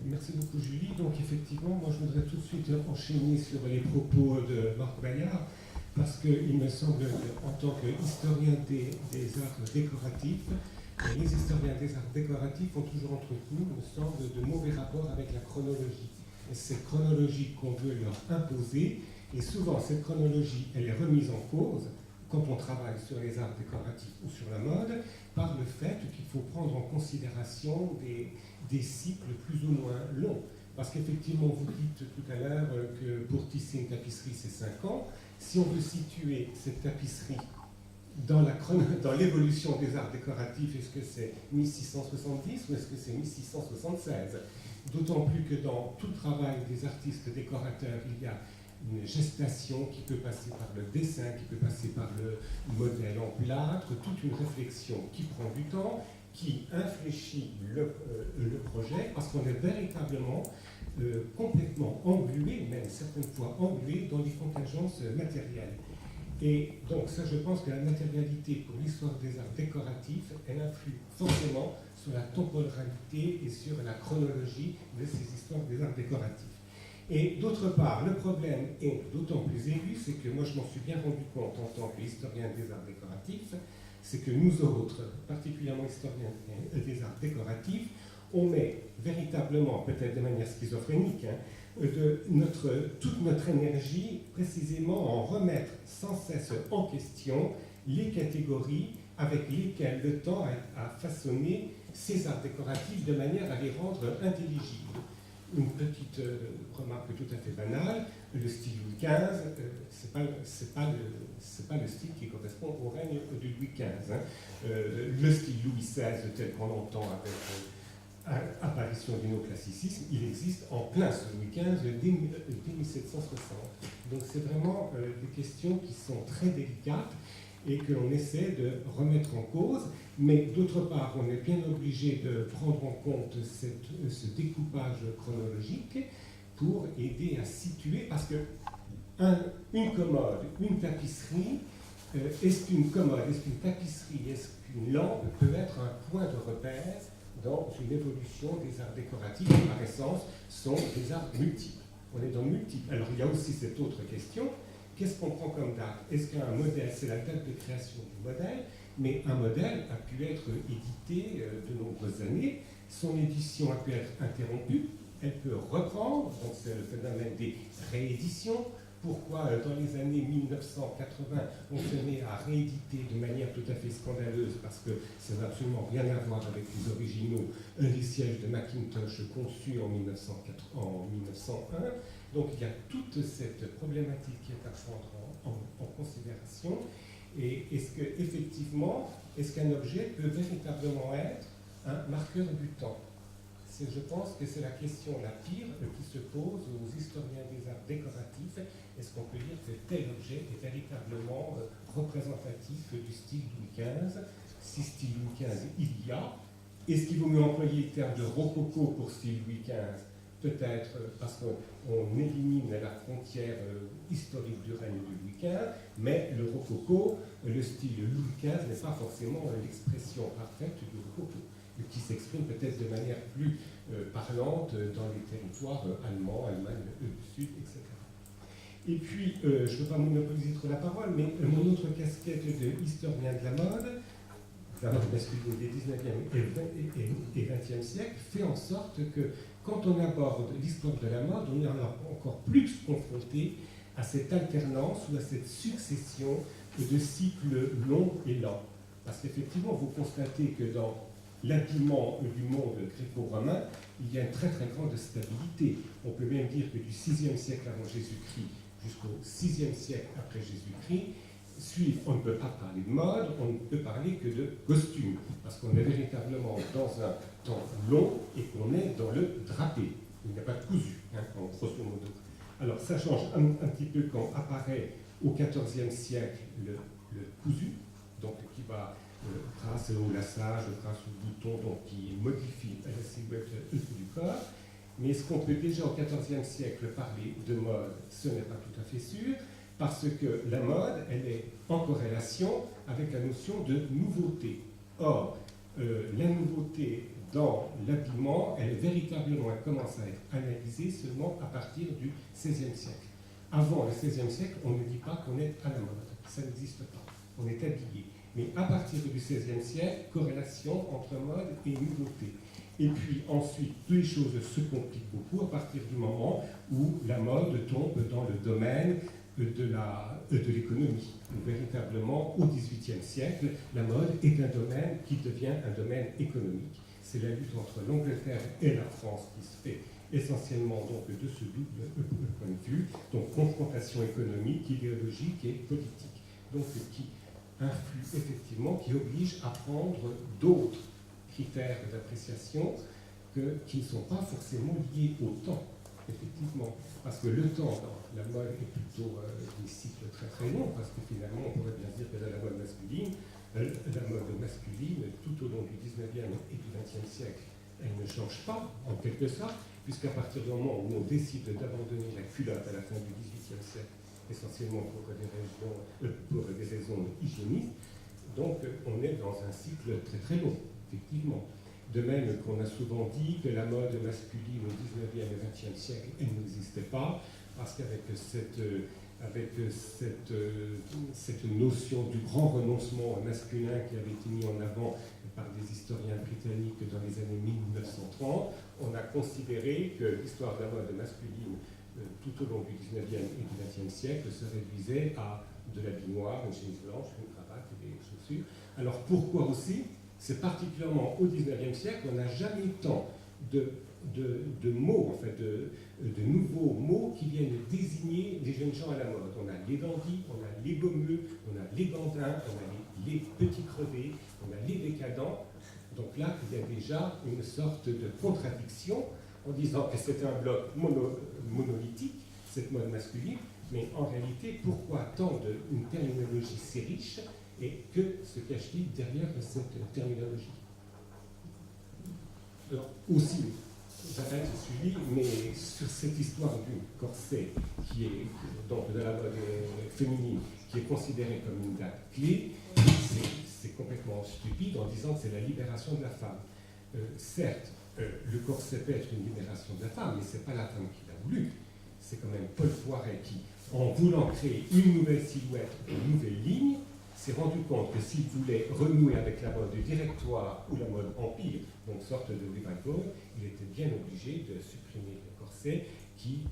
Merci beaucoup Julie. Donc effectivement, moi je voudrais tout de suite enchaîner sur les propos de Marc Bayard, parce qu'il me semble qu'en tant qu'historien des arts décoratifs, les historiens des arts décoratifs ont toujours entretenu, me semble, de mauvais rapports avec la chronologie. Et cette chronologie qu'on veut leur imposer, et souvent cette chronologie, elle est remise en cause quand on travaille sur les arts décoratifs ou sur la mode, par le fait qu'il faut prendre en considération des cycles plus ou moins longs. Parce qu'effectivement, vous dites tout à l'heure que pour tisser une tapisserie, c'est 5 ans. Si on veut situer cette tapisserie dans l'évolution des arts décoratifs, est-ce que c'est 1670 ou est-ce que c'est 1676 ? D'autant plus que dans tout le travail des artistes décorateurs, il y a une gestation qui peut passer par le dessin, qui peut passer par le modèle en plâtre, toute une réflexion qui prend du temps, qui infléchit le projet, parce qu'on est véritablement complètement englué, même certaines fois englué, dans les contingences matérielles. Et donc ça, je pense que la matérialité pour l'histoire des arts décoratifs, elle influe forcément sur la temporalité et sur la chronologie de ces histoires des arts décoratifs. Et d'autre part, le problème est d'autant plus aigu, c'est que moi je m'en suis bien rendu compte en tant qu'historien des arts décoratifs, c'est que nous autres, particulièrement historiens des arts décoratifs, on met véritablement, peut-être de manière schizophrénique, toute notre énergie précisément à en remettre sans cesse en question les catégories avec lesquelles le temps a façonné ces arts décoratifs de manière à les rendre intelligibles. une petite remarque tout à fait banale, le style Louis XV, c'est pas le style qui correspond au règne de Louis XV. Hein. Le style Louis XVI, tel qu'on l'entend avec apparition du néoclassicisme, il existe en plein sous Louis XV dès 1760. Donc c'est vraiment des questions qui sont très délicates et que l'on essaie de remettre en cause, mais d'autre part, on est bien obligé de prendre en compte ce découpage chronologique pour aider à situer, parce que une commode, une tapisserie, est-ce qu'une commode, est-ce qu'une tapisserie, est-ce qu'une lampe peut être un point de repère dans une évolution des arts décoratifs qui, par essence, sont des arts multiples. On est dans multiples. Alors, il y a aussi cette autre question. Qu'est-ce qu'on prend comme date? Est-ce qu'un modèle, c'est la date de création du modèle, mais un modèle a pu être édité de nombreuses années, son édition a pu être interrompue, elle peut reprendre, donc c'est le phénomène des rééditions. Pourquoi dans les années 1980 on tenait à rééditer de manière tout à fait scandaleuse, parce que ça n'a absolument rien à voir avec les originaux, les sièges de Macintosh conçus en 1901. Donc il y a toute cette problématique qui est à prendre en considération. Et est-ce qu'un objet peut véritablement être un marqueur du temps? Je pense que c'est la question la pire qui se pose aux historiens des arts décoratifs. Est-ce qu'on peut dire que tel objet est véritablement représentatif du style Louis XV? Si style Louis XV il y a, est-ce qu'il vaut mieux employer le terme de rococo pour style Louis XV? Peut-être parce qu'on élimine la frontière historique du règne de Louis XV, mais le rococo, le style Louis XV n'est pas forcément l'expression parfaite du rococo, qui s'exprime peut-être de manière plus parlante dans les territoires allemands, Allemagne du Sud, etc. Et puis, je ne veux pas monopoliser trop la parole, mais mon autre casquette de historien de la mode masculine des 19e et 20e siècles, fait en sorte que quand on aborde l'histoire de la mode, on est encore plus confronté à cette alternance ou à cette succession de cycles longs et lents. Parce qu'effectivement, vous constatez que dans l'habillement du monde gréco-romain, il y a une très très grande stabilité. On peut même dire que du 6e siècle avant Jésus-Christ jusqu'au 6e siècle après Jésus-Christ, on ne peut pas parler de mode, on ne peut parler que de costume, parce qu'on est véritablement dans un temps long et qu'on est dans le drapé. Il n'y a pas de cousu, en grosso modo. Alors ça change un petit peu quand apparaît au XIVe siècle le cousu, donc qui va grâce au lassage, grâce au bouton, donc qui modifie la silhouette du corps. Mais est-ce qu'on peut déjà au XIVe siècle parler de mode? Ce n'est pas tout à fait sûr, parce que la mode, elle est en corrélation avec la notion de nouveauté. Or, la nouveauté dans l'habillement, elle commence à être analysée seulement à partir du XVIe siècle. Avant le XVIe siècle, on ne dit pas qu'on est à la mode, ça n'existe pas, on est habillé. Mais à partir du XVIe siècle, corrélation entre mode et nouveauté. Et puis ensuite, les choses se compliquent beaucoup à partir du moment où la mode tombe dans le domaine de l'économie. Véritablement, au XVIIIe siècle, la mode est un domaine qui devient un domaine économique. C'est la lutte entre l'Angleterre et la France qui se fait essentiellement donc, de ce double point de vue, donc confrontation économique, idéologique et politique. Donc qui influe effectivement, qui oblige à prendre d'autres critères d'appréciation qui ne sont pas forcément liés au temps, effectivement. Parce que le temps dans la mode est plutôt des cycles très très longs, parce que finalement on pourrait bien dire que dans la mode masculine, tout au long du 19e et du 20e siècle, elle ne change pas, en quelque sorte, puisqu'à partir du moment où on décide d'abandonner la culotte à la fin du 18e siècle, essentiellement pour des raisons hygiénistes, donc on est dans un cycle très très long, effectivement. De même qu'on a souvent dit que la mode masculine au 19e et 20e siècle, elle n'existait pas, parce qu'avec cette notion du grand renoncement masculin qui avait été mis en avant par des historiens britanniques dans les années 1930, on a considéré que l'histoire de la mode masculine tout au long du 19e et du 20e siècle se réduisait à de l'habit noir, une chemise blanche, une cravate et des chaussures. Alors pourquoi aussi? C'est particulièrement au 19e siècle qu'on n'a jamais eu le temps de de mots, en fait, de nouveaux mots qui viennent désigner les jeunes gens à la mode. On a les dandys, on a les gommeux, on a les bandins, on a les petits crevés, on a les décadents. Donc là, il y a déjà une sorte de contradiction en disant que c'est un bloc monolithique, cette mode masculine, mais en réalité, pourquoi tant d'une terminologie si riche et que se cache-t-il derrière cette terminologie? Alors, aussi, j'arrête ce suivi, mais sur cette histoire du corset qui est donc de la mode féminine, qui est considérée comme une date clé, c'est complètement stupide en disant que c'est la libération de la femme. Certes, le corset peut être une libération de la femme, mais ce n'est pas la femme qui l'a voulu. C'est quand même Paul Poiret qui, en voulant créer une nouvelle silhouette, une nouvelle ligne, s'est rendu compte que s'il voulait renouer avec la mode du directoire ou la mode empire, donc sorte de revival, il était bien obligé de supprimer le corset qui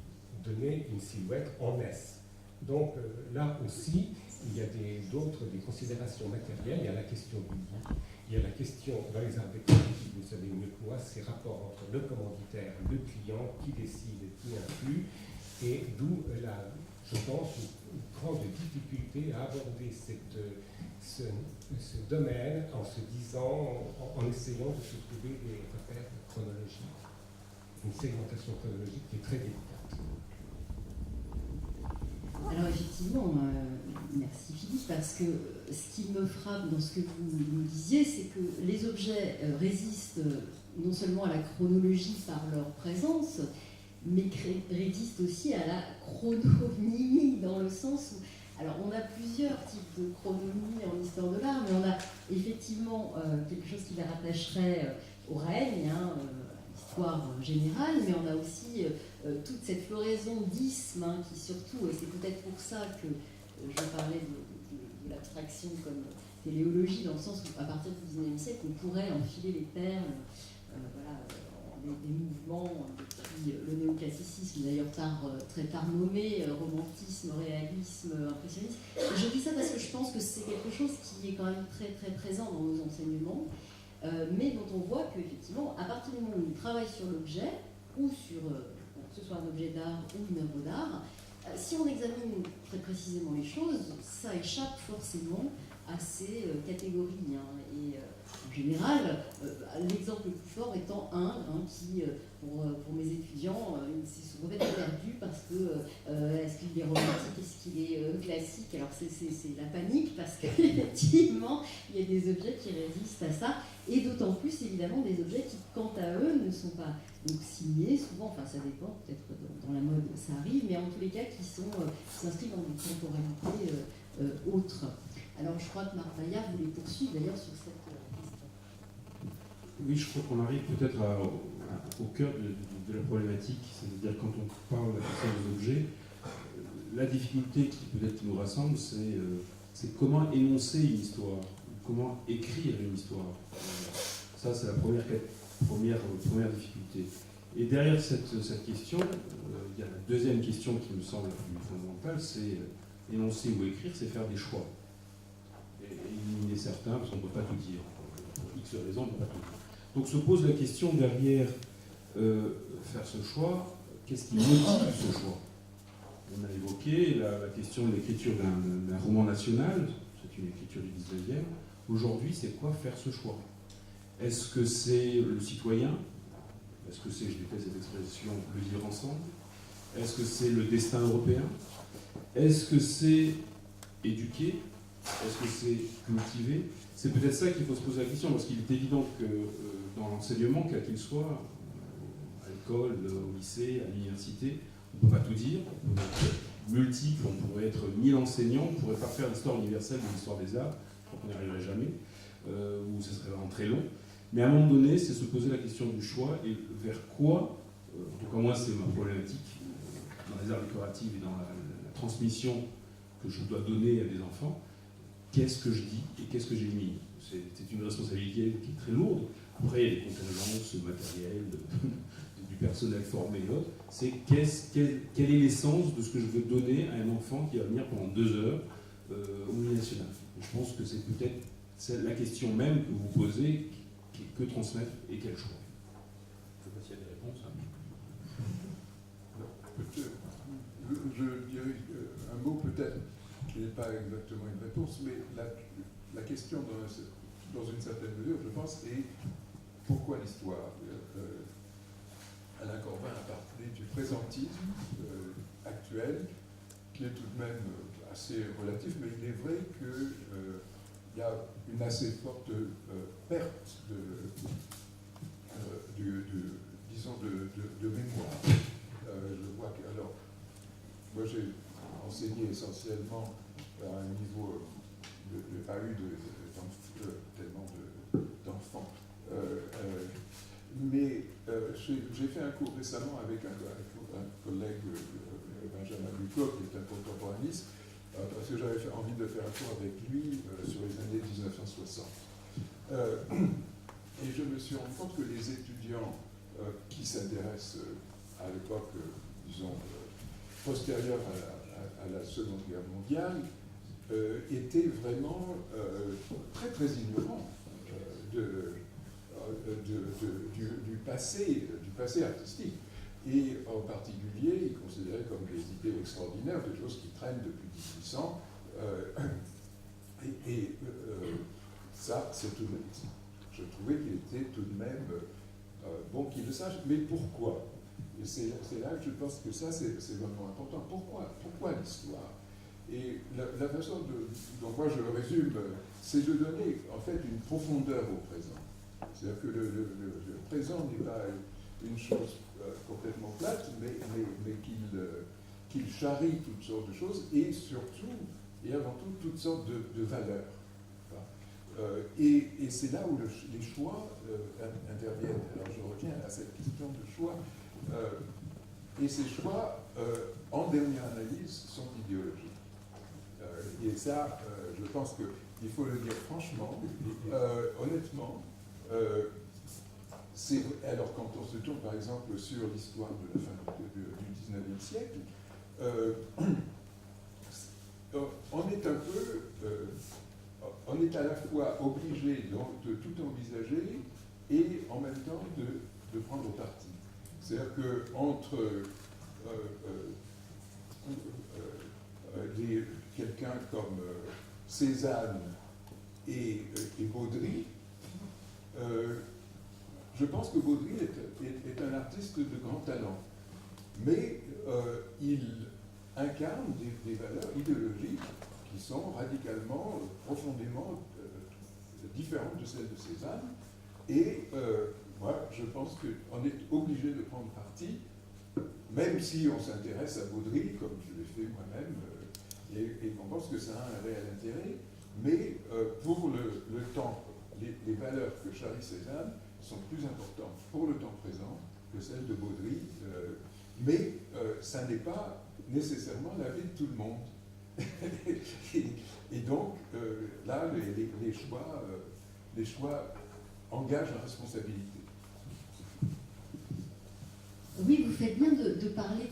donnait une silhouette en S. Donc là aussi, il y a d'autres considérations matérielles. Il y a la question du goût, il y a la question dans les arts décoratifs, vous savez mieux que moi, ces rapports entre le commanditaire, le client, qui décide et qui influe, et d'où je pense, une grande difficulté à aborder ce domaine en se disant, en essayant de se trouver des repères chronologiques, une segmentation chronologique qui est très délicate. Alors effectivement, merci Philippe, parce que ce qui me frappe dans ce que vous nous disiez, c'est que les objets résistent non seulement à la chronologie par leur présence, mais résistent aussi à la chrononymie, dans le sens où, alors on a plusieurs types de chrononymies en histoire de l'art, mais on a effectivement quelque chose qui les rattacherait au règne, l'histoire générale, mais on a aussi toute cette floraison d'ismes qui surtout, et c'est peut-être pour ça que je parlais de l'abstraction comme téléologie, dans le sens où à partir du XIXe siècle, on pourrait enfiler les perles, des mouvements depuis le néoclassicisme, d'ailleurs très tard nommé, romantisme, réalisme, impressionnisme. Je dis ça parce que je pense que c'est quelque chose qui est quand même très très présent dans nos enseignements, mais dont on voit qu'effectivement, à partir du moment où on travaille sur l'objet, ou sur, que ce soit un objet d'art ou une œuvre d'art, si on examine très précisément les choses, ça échappe forcément à ces catégories. Et en général, l'exemple le plus fort étant qui, pour mes étudiants, s'est souvent perdu parce que est-ce qu'il est romantique, est-ce qu'il est classique? Alors c'est la panique parce qu'effectivement, il y a des objets qui résistent à ça, et d'autant plus évidemment des objets qui, quant à eux, ne sont pas donc signés, souvent, enfin ça dépend, peut-être dans la mode ça arrive, mais en tous les cas qui s'inscrivent dans une temporalité autre. Alors je crois que Marc Bayard voulait poursuivre d'ailleurs sur cette question. Oui, je crois qu'on arrive peut-être au cœur de la problématique, c'est-à-dire quand on parle de la question des objets, la difficulté qui peut-être nous rassemble, c'est comment énoncer une histoire, comment écrire une histoire. Ça, c'est la première difficulté. Et derrière cette question, il y a la deuxième question qui me semble la plus fondamentale, c'est énoncer ou écrire, c'est faire des choix. Et il est certain, parce qu'on ne peut pas tout dire. Pour X raisons, on ne peut pas tout dire. Donc se pose la question derrière faire ce choix, qu'est-ce qui motive ce choix? On a évoqué la question de l'écriture d'un roman national, c'est une écriture du 19e. Aujourd'hui, c'est quoi faire ce choix? Est-ce que c'est le citoyen? Est-ce que c'est, je déteste cette expression, le vivre ensemble? Est-ce que c'est le destin européen? Est-ce que c'est éduquer? Est-ce que c'est cultiver? C'est peut-être ça qu'il faut se poser la question, parce qu'il est évident que dans l'enseignement, quel qu'il soit, à l'école, au lycée, à l'université, on ne peut pas tout dire, on peut être multiple, on pourrait être 1000 enseignants, on ne pourrait pas faire l'histoire universelle de l'histoire des arts, je crois qu'on n'y arriverait jamais, ou ce serait vraiment très long. Mais à un moment donné, c'est se poser la question du choix et vers quoi, en tout cas moi c'est ma problématique, dans les arts décoratifs et dans la transmission que je dois donner à des enfants, qu'est-ce que je dis et qu'est-ce que j'élimine. C'est une responsabilité qui est très lourde. Après, il y a des contingences matérielles, du personnel formé et autres. C'est quelle est l'essence de ce que je veux donner à un enfant qui va venir pendant 2 heures au milieu national. Et je pense que c'est peut-être la question même que vous posez, que transmettre et quel choix. Je ne sais pas s'il y a des réponses. peut-être qui n'est pas exactement une réponse, mais la question dans une certaine mesure, je pense, est pourquoi l'histoire Alain Corbin a parlé du présentisme actuel, qui est tout de même assez relatif, mais il est vrai qu'il y a une assez forte perte disons de mémoire. Je vois que, alors, moi j'ai enseigné essentiellement à un niveau pas eu tellement d'enfants. Mais j'ai fait un cours récemment avec un collègue, Benjamin Bucot, qui est un contemporaniste, parce que j'avais envie de faire un cours avec lui sur les années 1960. Et je me suis rendu compte que les étudiants qui s'intéressent à l'époque, disons, postérieure à la Seconde Guerre mondiale, étaient vraiment très très ignorants du passé artistique. Et en particulier, ils considéraient comme des idées extraordinaires, des choses qui traînent depuis 1800. Ça, c'est tout de même. Je trouvais qu'il était tout de même bon qu'ils le sachent. Mais pourquoi? Et c'est là que je pense que ça, c'est vraiment important. Pourquoi l'histoire? Et la façon dont moi je le résume, c'est de donner en fait une profondeur au présent. C'est-à-dire que le présent n'est pas une chose complètement plate, mais qu'il charrie toutes sortes de choses et surtout, et avant tout, toutes sortes de valeurs. Et c'est là où les choix interviennent. Alors je reviens à cette question de choix. Et ces choix, en dernière analyse, sont idéologiques. Et ça, je pense qu'il faut le dire franchement, honnêtement. Alors quand on se tourne par exemple sur l'histoire de la fin du XIXe siècle, on est à la fois obligé de tout envisager et en même temps de prendre parti. C'est-à-dire qu'entre quelqu'un comme Cézanne et Baudry, je pense que Baudry est un artiste de grand talent, mais il incarne des valeurs idéologiques qui sont radicalement, profondément différentes de celles de Cézanne. Et moi, je pense qu'on est obligé de prendre parti, même si on s'intéresse à Baudry, comme je l'ai fait moi-même, et qu'on pense que ça a un réel intérêt. Mais pour le temps, les valeurs que charrie Cézanne sont plus importantes pour le temps présent que celles de Baudry. Mais ça n'est pas nécessairement l'avis de tout le monde. et donc, là, les choix engagent la responsabilité. Oui, vous faites bien de parler de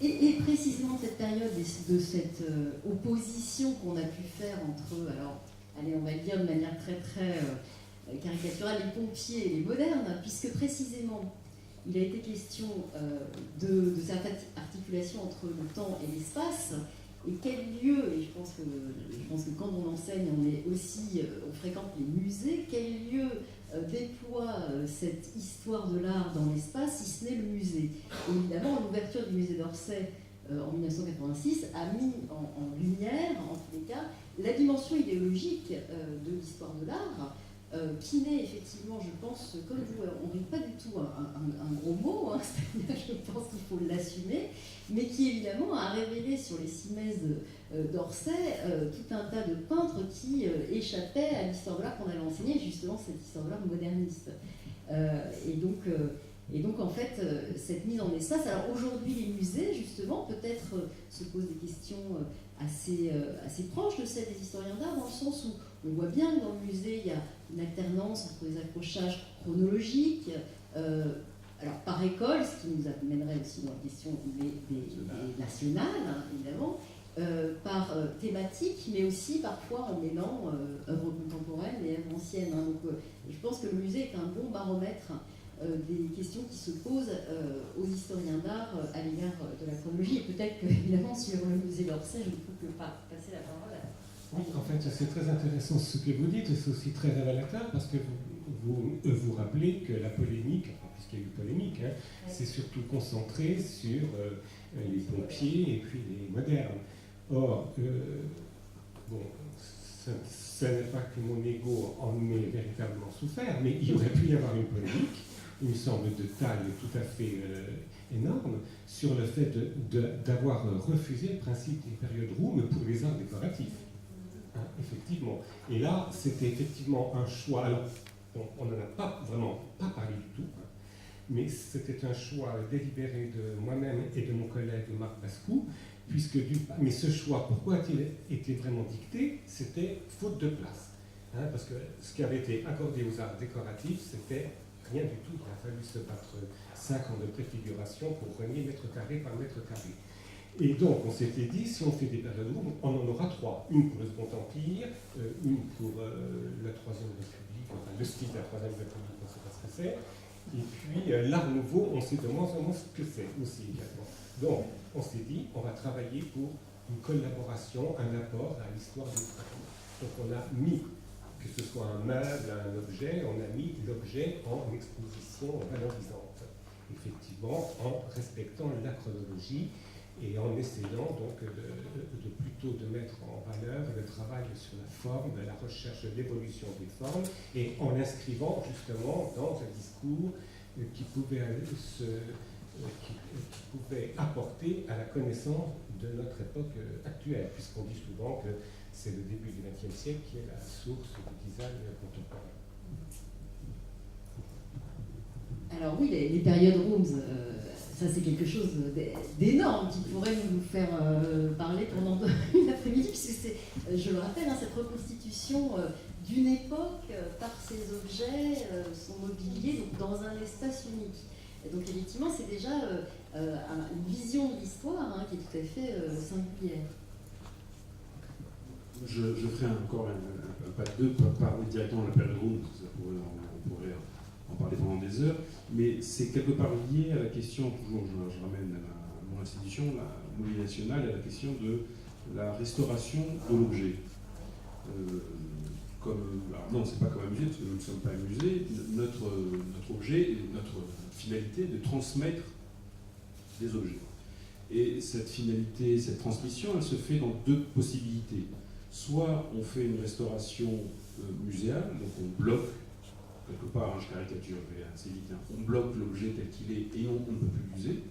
et précisément de cette période, de cette opposition qu'on a pu faire entre, alors, allez, on va le dire de manière très très caricaturale, les pompiers et les modernes, puisque précisément, il a été question de cette articulation entre le temps et l'espace, et quel lieu, et je pense que quand on enseigne, on fréquente les musées, quel lieu déploie cette histoire de l'art dans l'espace, si ce n'est le musée. Et évidemment, l'ouverture du musée d'Orsay en 1986 a mis en lumière, en tous les cas, la dimension idéologique de l'histoire de l'art, qui n'est effectivement, je pense, comme vous, on n'est pas du tout un gros mot, hein, c'est-à-dire je pense qu'il faut l'assumer, mais qui évidemment a révélé sur les cimaises d'Orsay tout un tas de peintres qui échappaient à l'histoire de l'art qu'on avait enseignée, justement cette histoire de l'art moderniste. Et donc en fait, cette mise en espace, alors aujourd'hui les musées, justement, peut-être se posent des questions assez proches de celles des historiens d'art, dans le sens où on voit bien que dans le musée, il y a une alternance entre les accrochages chronologiques, alors par école, ce qui nous amènerait aussi dans la question des nationales, hein, évidemment, par thématique, mais aussi parfois en mêlant œuvres contemporaines et œuvres anciennes. Hein. Donc je pense que le musée est un bon baromètre des questions qui se posent aux historiens d'art à l'égard de la chronologie. Et peut-être que, évidemment, sur le musée d'Orsay, je ne peux que passer la parole à... Oui, en fait, c'est très intéressant ce que vous dites, et c'est aussi très révélateur, parce que vous rappelez que la polémique, puisqu'il y a eu polémique, hein, c'est surtout concentré sur les pompiers et puis les modernes. Or, bon, ce n'est pas que mon ego en ait véritablement souffert, mais il aurait pu y avoir une polémique, il me semble de taille tout à fait énorme, sur le fait d'avoir refusé le principe des périodes room pour les arts décoratifs. Hein, effectivement. Et là, c'était effectivement un choix. Alors, on n'en a pas vraiment pas parlé du tout, hein, mais c'était un choix délibéré de moi-même et de mon collègue Marc Bascou, mais ce choix, pourquoi a-t-il été vraiment dicté? C'était faute de place. Hein, parce que ce qui avait été accordé aux arts décoratifs, c'était rien du tout. Il a fallu se battre 5 ans de préfiguration pour renier mètre carré par mètre carré. Et donc, on s'était dit, si on fait des périodes rouges, on en aura 3. Une pour le Second Empire, une pour la Troisième République, enfin le style de la Troisième République, on ne sait pas ce que c'est. Et puis, l'Art Nouveau, on sait de moins en moins ce que c'est aussi également. Donc, on s'est dit, on va travailler pour une collaboration, un apport à l'histoire des formes. Donc, on a mis, que ce soit un meuble, un objet, on a mis l'objet en exposition valorisante. Effectivement, en respectant la chronologie, et en essayant donc de plutôt de mettre en valeur le travail sur la forme, la recherche de l'évolution des formes, et en l'inscrivant justement dans un discours qui pouvait apporter à la connaissance de notre époque actuelle, puisqu'on dit souvent que c'est le début du XXe siècle qui est la source du design contemporain. Alors oui, les périodes rooms, ça c'est quelque chose d'énorme qui pourrait nous faire parler pendant une après-midi, puisque c'est, je le rappelle, hein, cette reconstitution d'une époque par ses objets, son mobilier, donc dans un espace unique. Et donc effectivement, c'est déjà une vision de l'histoire hein, qui est tout à fait singulière. Je ferai encore un pas de deux, pas parler directement de la période rouge, on pourrait en parler pendant des heures, mais c'est quelque part lié à la question, toujours je ramène à mon institution, la Mobilier nationale, à la question de la restauration de l'objet. Non, c'est pas comme un musée, parce que nous ne sommes pas un musée, notre objet, notre finalité est de transmettre des objets. Et cette finalité, cette transmission, elle se fait dans deux possibilités. Soit on fait une restauration muséale, donc on bloque, quelque part, je caricature, je vais assez vite, on bloque l'objet tel qu'il est et on ne peut plus l'user,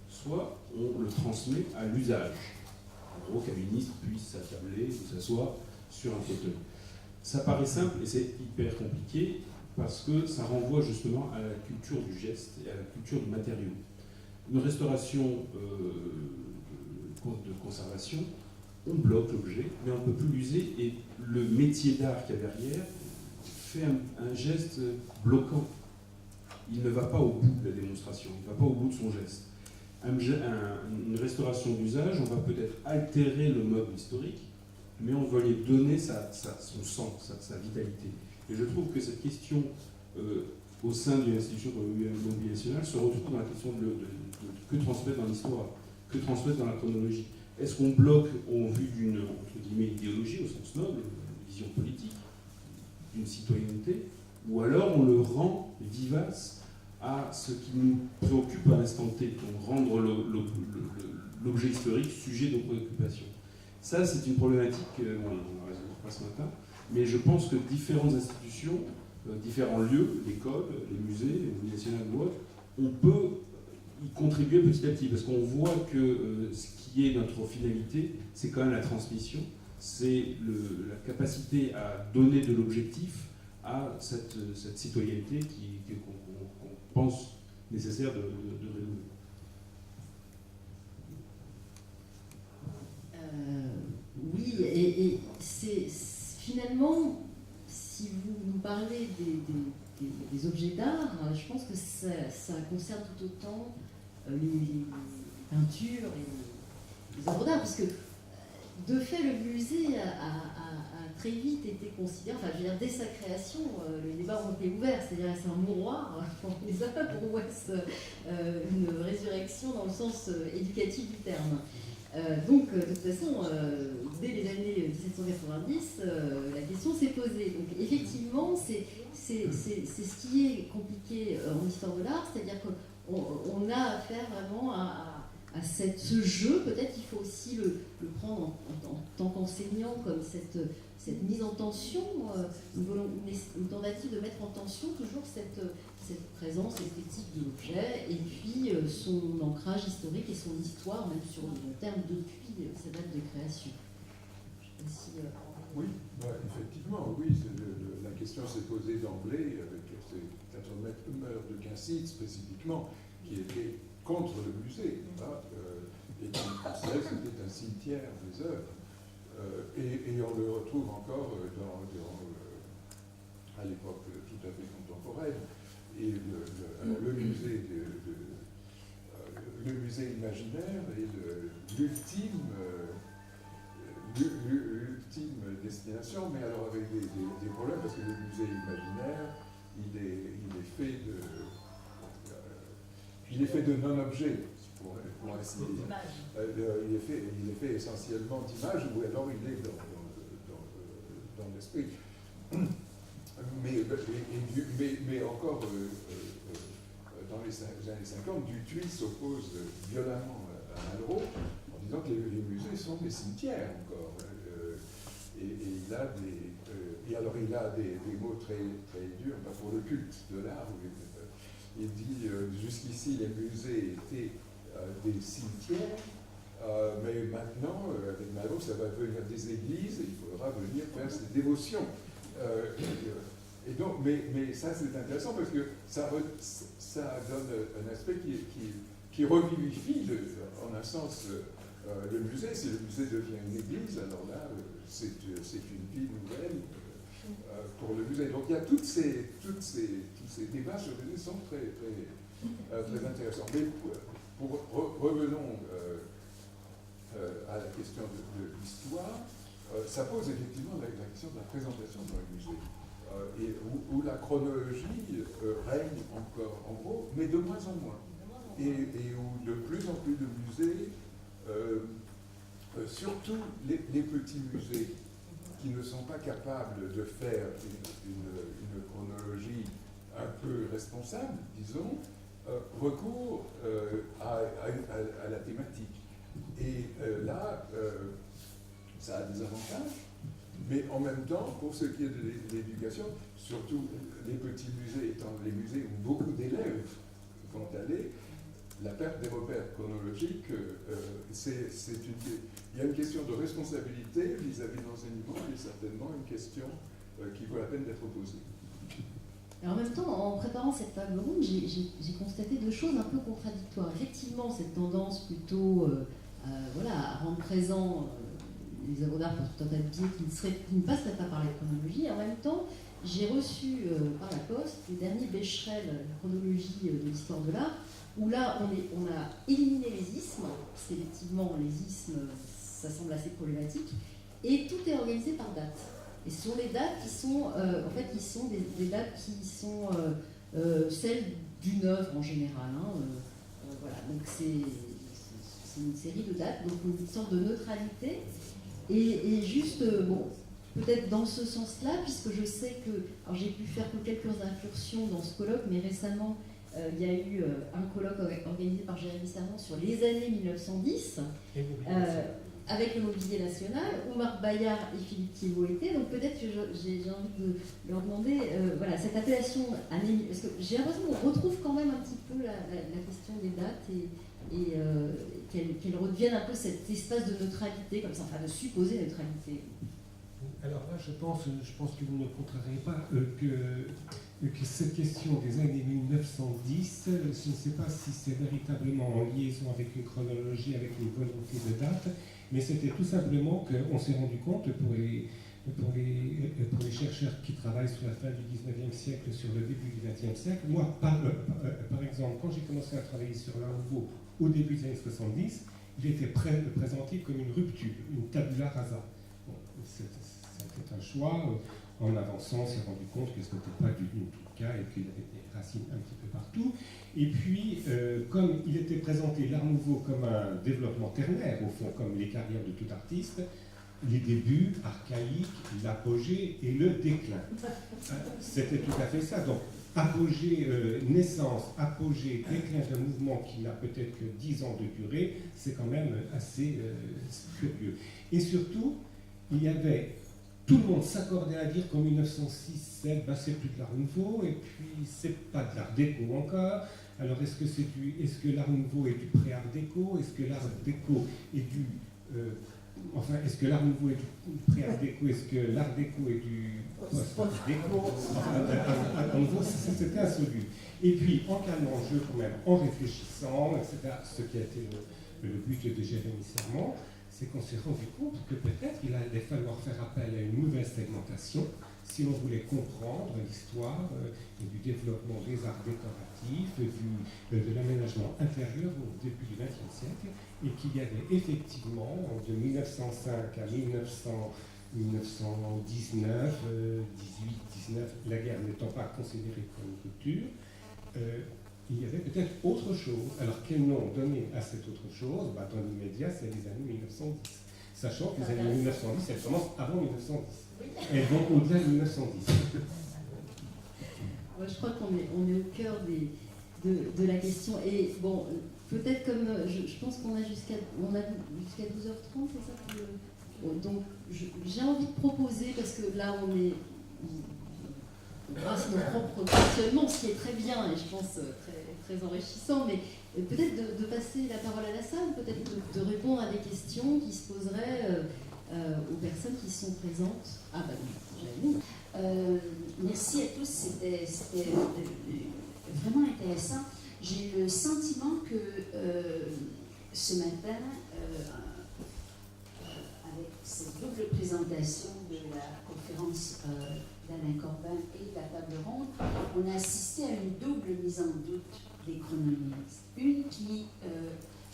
soit on le transmet à l'usage. En gros, qu'un ministre puisse s'attabler ou s'asseoir sur un fauteuil. Ça paraît simple et c'est hyper compliqué parce que ça renvoie justement à la culture du geste et à la culture du matériau. Une restauration de conservation, on bloque l'objet, mais on ne peut plus l'user et le métier d'art qu'il y a derrière fait un geste bloquant. Il ne va pas au bout de la démonstration, il ne va pas au bout de son geste. Une restauration d'usage, on va peut-être altérer le meuble historique, mais on va lui donner son sang, sa vitalité. Et je trouve que cette question, au sein d'une institution comme le Mobilier national, se retrouve dans la question de que transmettre dans l'histoire, que transmettre dans la chronologie. Est-ce qu'on bloque en vue d'une, entre guillemets, idéologie, au sens noble, une vision politique, d'une citoyenneté, ou alors on le rend vivace à ce qui nous préoccupe à l'instant T, donc rendre l'objet historique sujet de préoccupation. Ça, c'est une problématique, on ne résoudra pas ce matin, mais je pense que différentes institutions, différents lieux, l'école, les musées, les Mobilier national ou autres, on peut y contribuer petit à petit, parce qu'on voit que ce qui est notre finalité, c'est quand même la transmission, c'est la capacité à donner de l'objectif à cette citoyenneté qu'on pense nécessaire de renouveler. Oui, et c'est finalement, si vous nous parlez des objets d'art, je pense que ça concerne tout autant les peintures et les œuvres d'art, parce que de fait, le musée a très vite été considéré, enfin, je veux dire, dès sa création, les débats ont été ouverts, c'est-à-dire c'est un mouroir pour les nous a pour Wes une résurrection dans le sens éducatif du terme. Donc, de toute façon, dès les années 1790, la question s'est posée. Donc, effectivement, c'est ce qui est compliqué en histoire de l'art, c'est-à-dire qu'on a affaire vraiment à ce jeu. Peut-être qu'il faut aussi le prendre en tant qu'enseignant comme cette mise en tension, une tentative de mettre en tension toujours cette présence esthétique de l'objet et puis son ancrage historique et son histoire, même sur le long terme, depuis sa date de création. Je sais pas si, Oui, effectivement, oui. La question s'est posée d'emblée avec ces 80 mètres de Quincy spécifiquement, qui était contre le musée, et qui considérait que c'était un cimetière des œuvres. Et on le retrouve encore à l'époque tout à fait contemporaine. Et le musée le musée imaginaire est l'ultime destination, mais alors avec des problèmes, parce que le musée imaginaire, il est fait de non-objets, pour ainsi dire. Il est fait essentiellement d'images, ou alors il est dans l'esprit. Mais encore dans les années 50, Dutuit s'oppose violemment à Malraux en disant que les musées sont des cimetières encore. Il a des mots très, très durs pour le culte de l'art. Il dit jusqu'ici les musées étaient des cimetières, mais maintenant, avec Malraux, ça va devenir des églises et il faudra venir faire ses dévotions. Et donc, mais ça c'est intéressant parce que ça donne un aspect qui revivifie en un sens le musée. Si le musée devient une église, alors là c'est une vie nouvelle pour le musée. Donc il y a tous ces débats sur le musée sont très, très, très intéressants. Mais revenons à la question de l'histoire. Ça pose effectivement la question de la présentation dans le musée, et où la chronologie règne encore en gros, mais de moins en moins. Et où de plus en plus de musées, surtout les petits musées, qui ne sont pas capables de faire une chronologie un peu responsable, disons, recourent à la thématique. Et là, ça a des avantages, mais en même temps, pour ce qui est de l'éducation, surtout les petits musées étant les musées où beaucoup d'élèves vont aller, la perte des repères chronologiques, il y a une question de responsabilité vis-à-vis de l'enseignement et certainement une question qui vaut la peine d'être posée. Alors, en même temps, en préparant cette table ronde, j'ai constaté deux choses un peu contradictoires. Effectivement, cette tendance plutôt à rendre présent les œuvres d'art par tout un tas de biais qui ne passeraient pas par la chronologie. En même temps, j'ai reçu par la poste le dernier Becherel, la chronologie de l'histoire de l'art, où là, on a éliminé les ismes, parce qu'effectivement, les ismes, ça semble assez problématique, et tout est organisé par date. Et ce sont les dates qui sont, qui sont des dates qui sont celles d'une œuvre en général. Voilà, donc c'est une série de dates, donc une sorte de neutralité. Et juste, peut-être dans ce sens-là, puisque je sais que, alors j'ai pu faire que quelques incursions dans ce colloque, mais récemment, il y a eu un colloque organisé par Jérémy Serment sur les années 1910, avec le Mobilier National, où Marc Bayard et Philippe Thiebaud étaient. Donc peut-être que j'ai envie de leur demander, cette appellation année, parce que j'ai l'impression qu'on retrouve quand même un petit peu la question des dates et qu'elles redeviennent un peu cet espace de neutralité, comme ça, enfin de supposée neutralité. Alors là, je pense que vous ne contrariez pas que cette question des années 1910, je ne sais pas si c'est véritablement en liaison avec une chronologie, avec une volonté de date, mais c'était tout simplement qu'on s'est rendu compte pour les chercheurs qui travaillent sur la fin du 19e siècle, sur le début du 20e siècle. Moi, par exemple, quand j'ai commencé à travailler sur l'art nouveau au début des années 70, il était présenté comme une rupture, une tabula rasa. Bon, c'était un choix. En avançant, on s'est rendu compte que ce n'était pas du tout le cas et qu'il y avait des racines un petit peu partout. Et puis, comme il était présenté l'Art Nouveau comme un développement ternaire, au fond, comme les carrières de tout artiste, les débuts archaïques, l'apogée et le déclin. C'était tout à fait ça. Donc, apogée, naissance, apogée, déclin d'un mouvement qui n'a peut-être que 10 ans de durée, c'est quand même assez curieux. Et surtout, il y avait, tout le monde s'accordait à dire qu'en 1906-7, c'est plus de l'Art Nouveau, et puis c'est pas de l'Art déco encore. Alors est-ce que l'Art Nouveau est du pré-Art déco? Est-ce que l'Art déco est du... est-ce que l'Art Nouveau est du pré-Art déco? Est-ce que l'Art déco est du post-Art déco? À nouveau, c'était insoluble. Et puis, en calmant le jeu quand même, en réfléchissant, etc., ce qui a été le but de Jérémy Serment, c'est qu'on s'est rendu compte que peut-être il allait falloir faire appel à une nouvelle segmentation si l'on voulait comprendre l'histoire du développement des arts décoratifs, de l'aménagement intérieur au début du XXe siècle, et qu'il y avait effectivement, de 1905 à 1919, 18-19, la guerre n'étant pas considérée comme une rupture, il y avait peut-être autre chose. Alors quel nom donner à cette autre chose? Dans l'immédiat, c'est les années 1910. Sachant que les années 1910, elles commencent avant 1910. Elles vont au-delà de 1910. Ouais, je crois qu'on est au cœur de la question. Et bon, peut-être comme je pense qu'on a jusqu'à 12h30, c'est ça donc j'ai envie de proposer, parce que là on est grâce à nos propres questionnements, ce qui est très bien et je pense très enrichissant, mais peut-être de passer la parole à la salle, peut-être de répondre à des questions qui se poseraient aux personnes qui sont présentes. Ah bah oui, merci à tous, c'était vraiment intéressant. J'ai le sentiment que ce matin, avec cette double présentation de la conférence d'Alain Corbin et de la table ronde, on a assisté à une double mise en doute des chrononymes. Une qui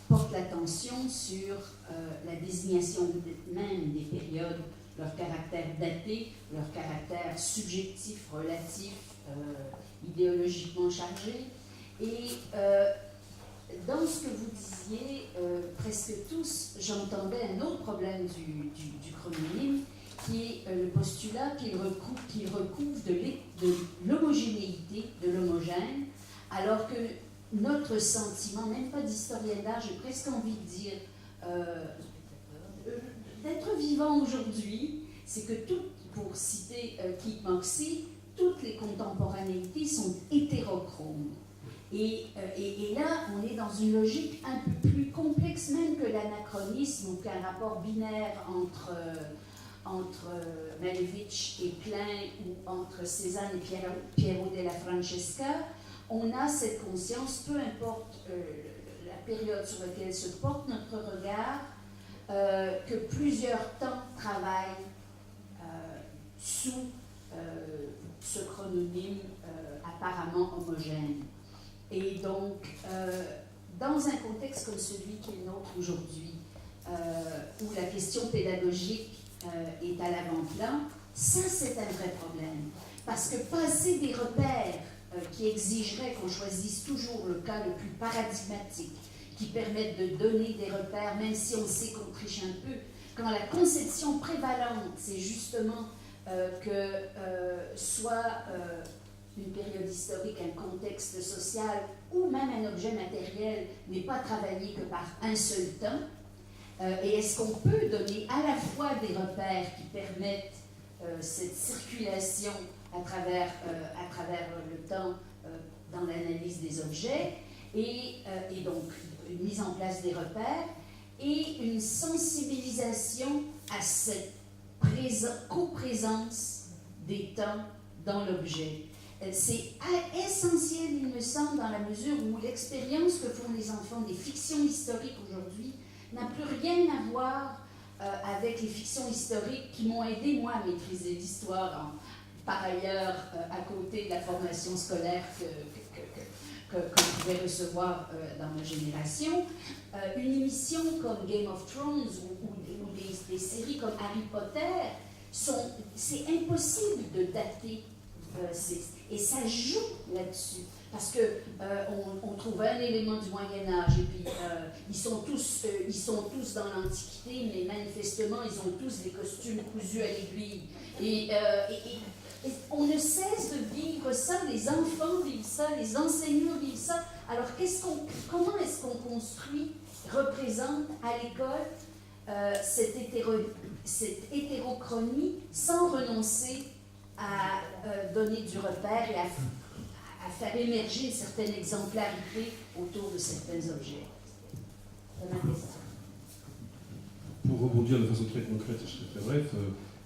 porte l'attention sur la désignation même des périodes, leur caractère daté, leur caractère subjectif, relatif, idéologiquement chargé. Et dans ce que vous disiez, presque tous, j'entendais un autre problème du chrononyme, qui est le postulat qu'il recouvre de l'homogénéité, de l'homogène, alors que notre sentiment, même pas d'historien d'art, j'ai presque envie de dire, d'être vivant aujourd'hui, c'est que pour citer Keith Moxie, toutes les contemporanéités sont hétérochromes. Et là, on est dans une logique un peu plus complexe même que l'anachronisme ou qu'un rapport binaire entre Malevich et Klein ou entre Cézanne et Piero della Francesca. On a cette conscience, peu importe la période sur laquelle se porte notre regard, que plusieurs temps travaillent sous ce chrononyme apparemment homogène. Et donc, dans un contexte comme celui qui est le nôtre aujourd'hui, où la question pédagogique est à l'avant-plan, ça c'est un vrai problème. Parce que passer des repères qui exigeraient qu'on choisisse toujours le cas le plus paradigmatique, qui permettent de donner des repères, même si on sait qu'on triche un peu, quand la conception prévalente, c'est justement que soit une période historique, un contexte social, ou même un objet matériel n'est pas travaillé que par un seul temps, et est-ce qu'on peut donner à la fois des repères qui permettent cette circulation à travers le temps dans l'analyse des objets, et donc une mise en place des repères, et une sensibilisation à cette coprésence des temps dans l'objet. C'est essentiel, il me semble, dans la mesure où l'expérience que font les enfants des fictions historiques aujourd'hui n'a plus rien à voir avec les fictions historiques qui m'ont aidé, moi, à maîtriser l'histoire, par ailleurs, à côté de la formation scolaire que je pouvais recevoir dans ma génération. Une émission comme Game of Thrones ou des séries comme Harry Potter, c'est impossible de dater. Et ça joue là-dessus. Parce que on trouve un élément du Moyen-Âge, et puis ils sont tous dans l'Antiquité, mais manifestement, ils ont tous des costumes cousus à l'aiguille. Et on ne cesse de vivre ça, les enfants vivent ça, les enseignants vivent ça. Alors, comment est-ce qu'on construit, représente à l'école cette hétérochronie sans renoncer à donner du repère et à faire émerger une certaine exemplarité autour de certains objets? C'est ma question. Pour rebondir de façon très concrète, je serai très bref,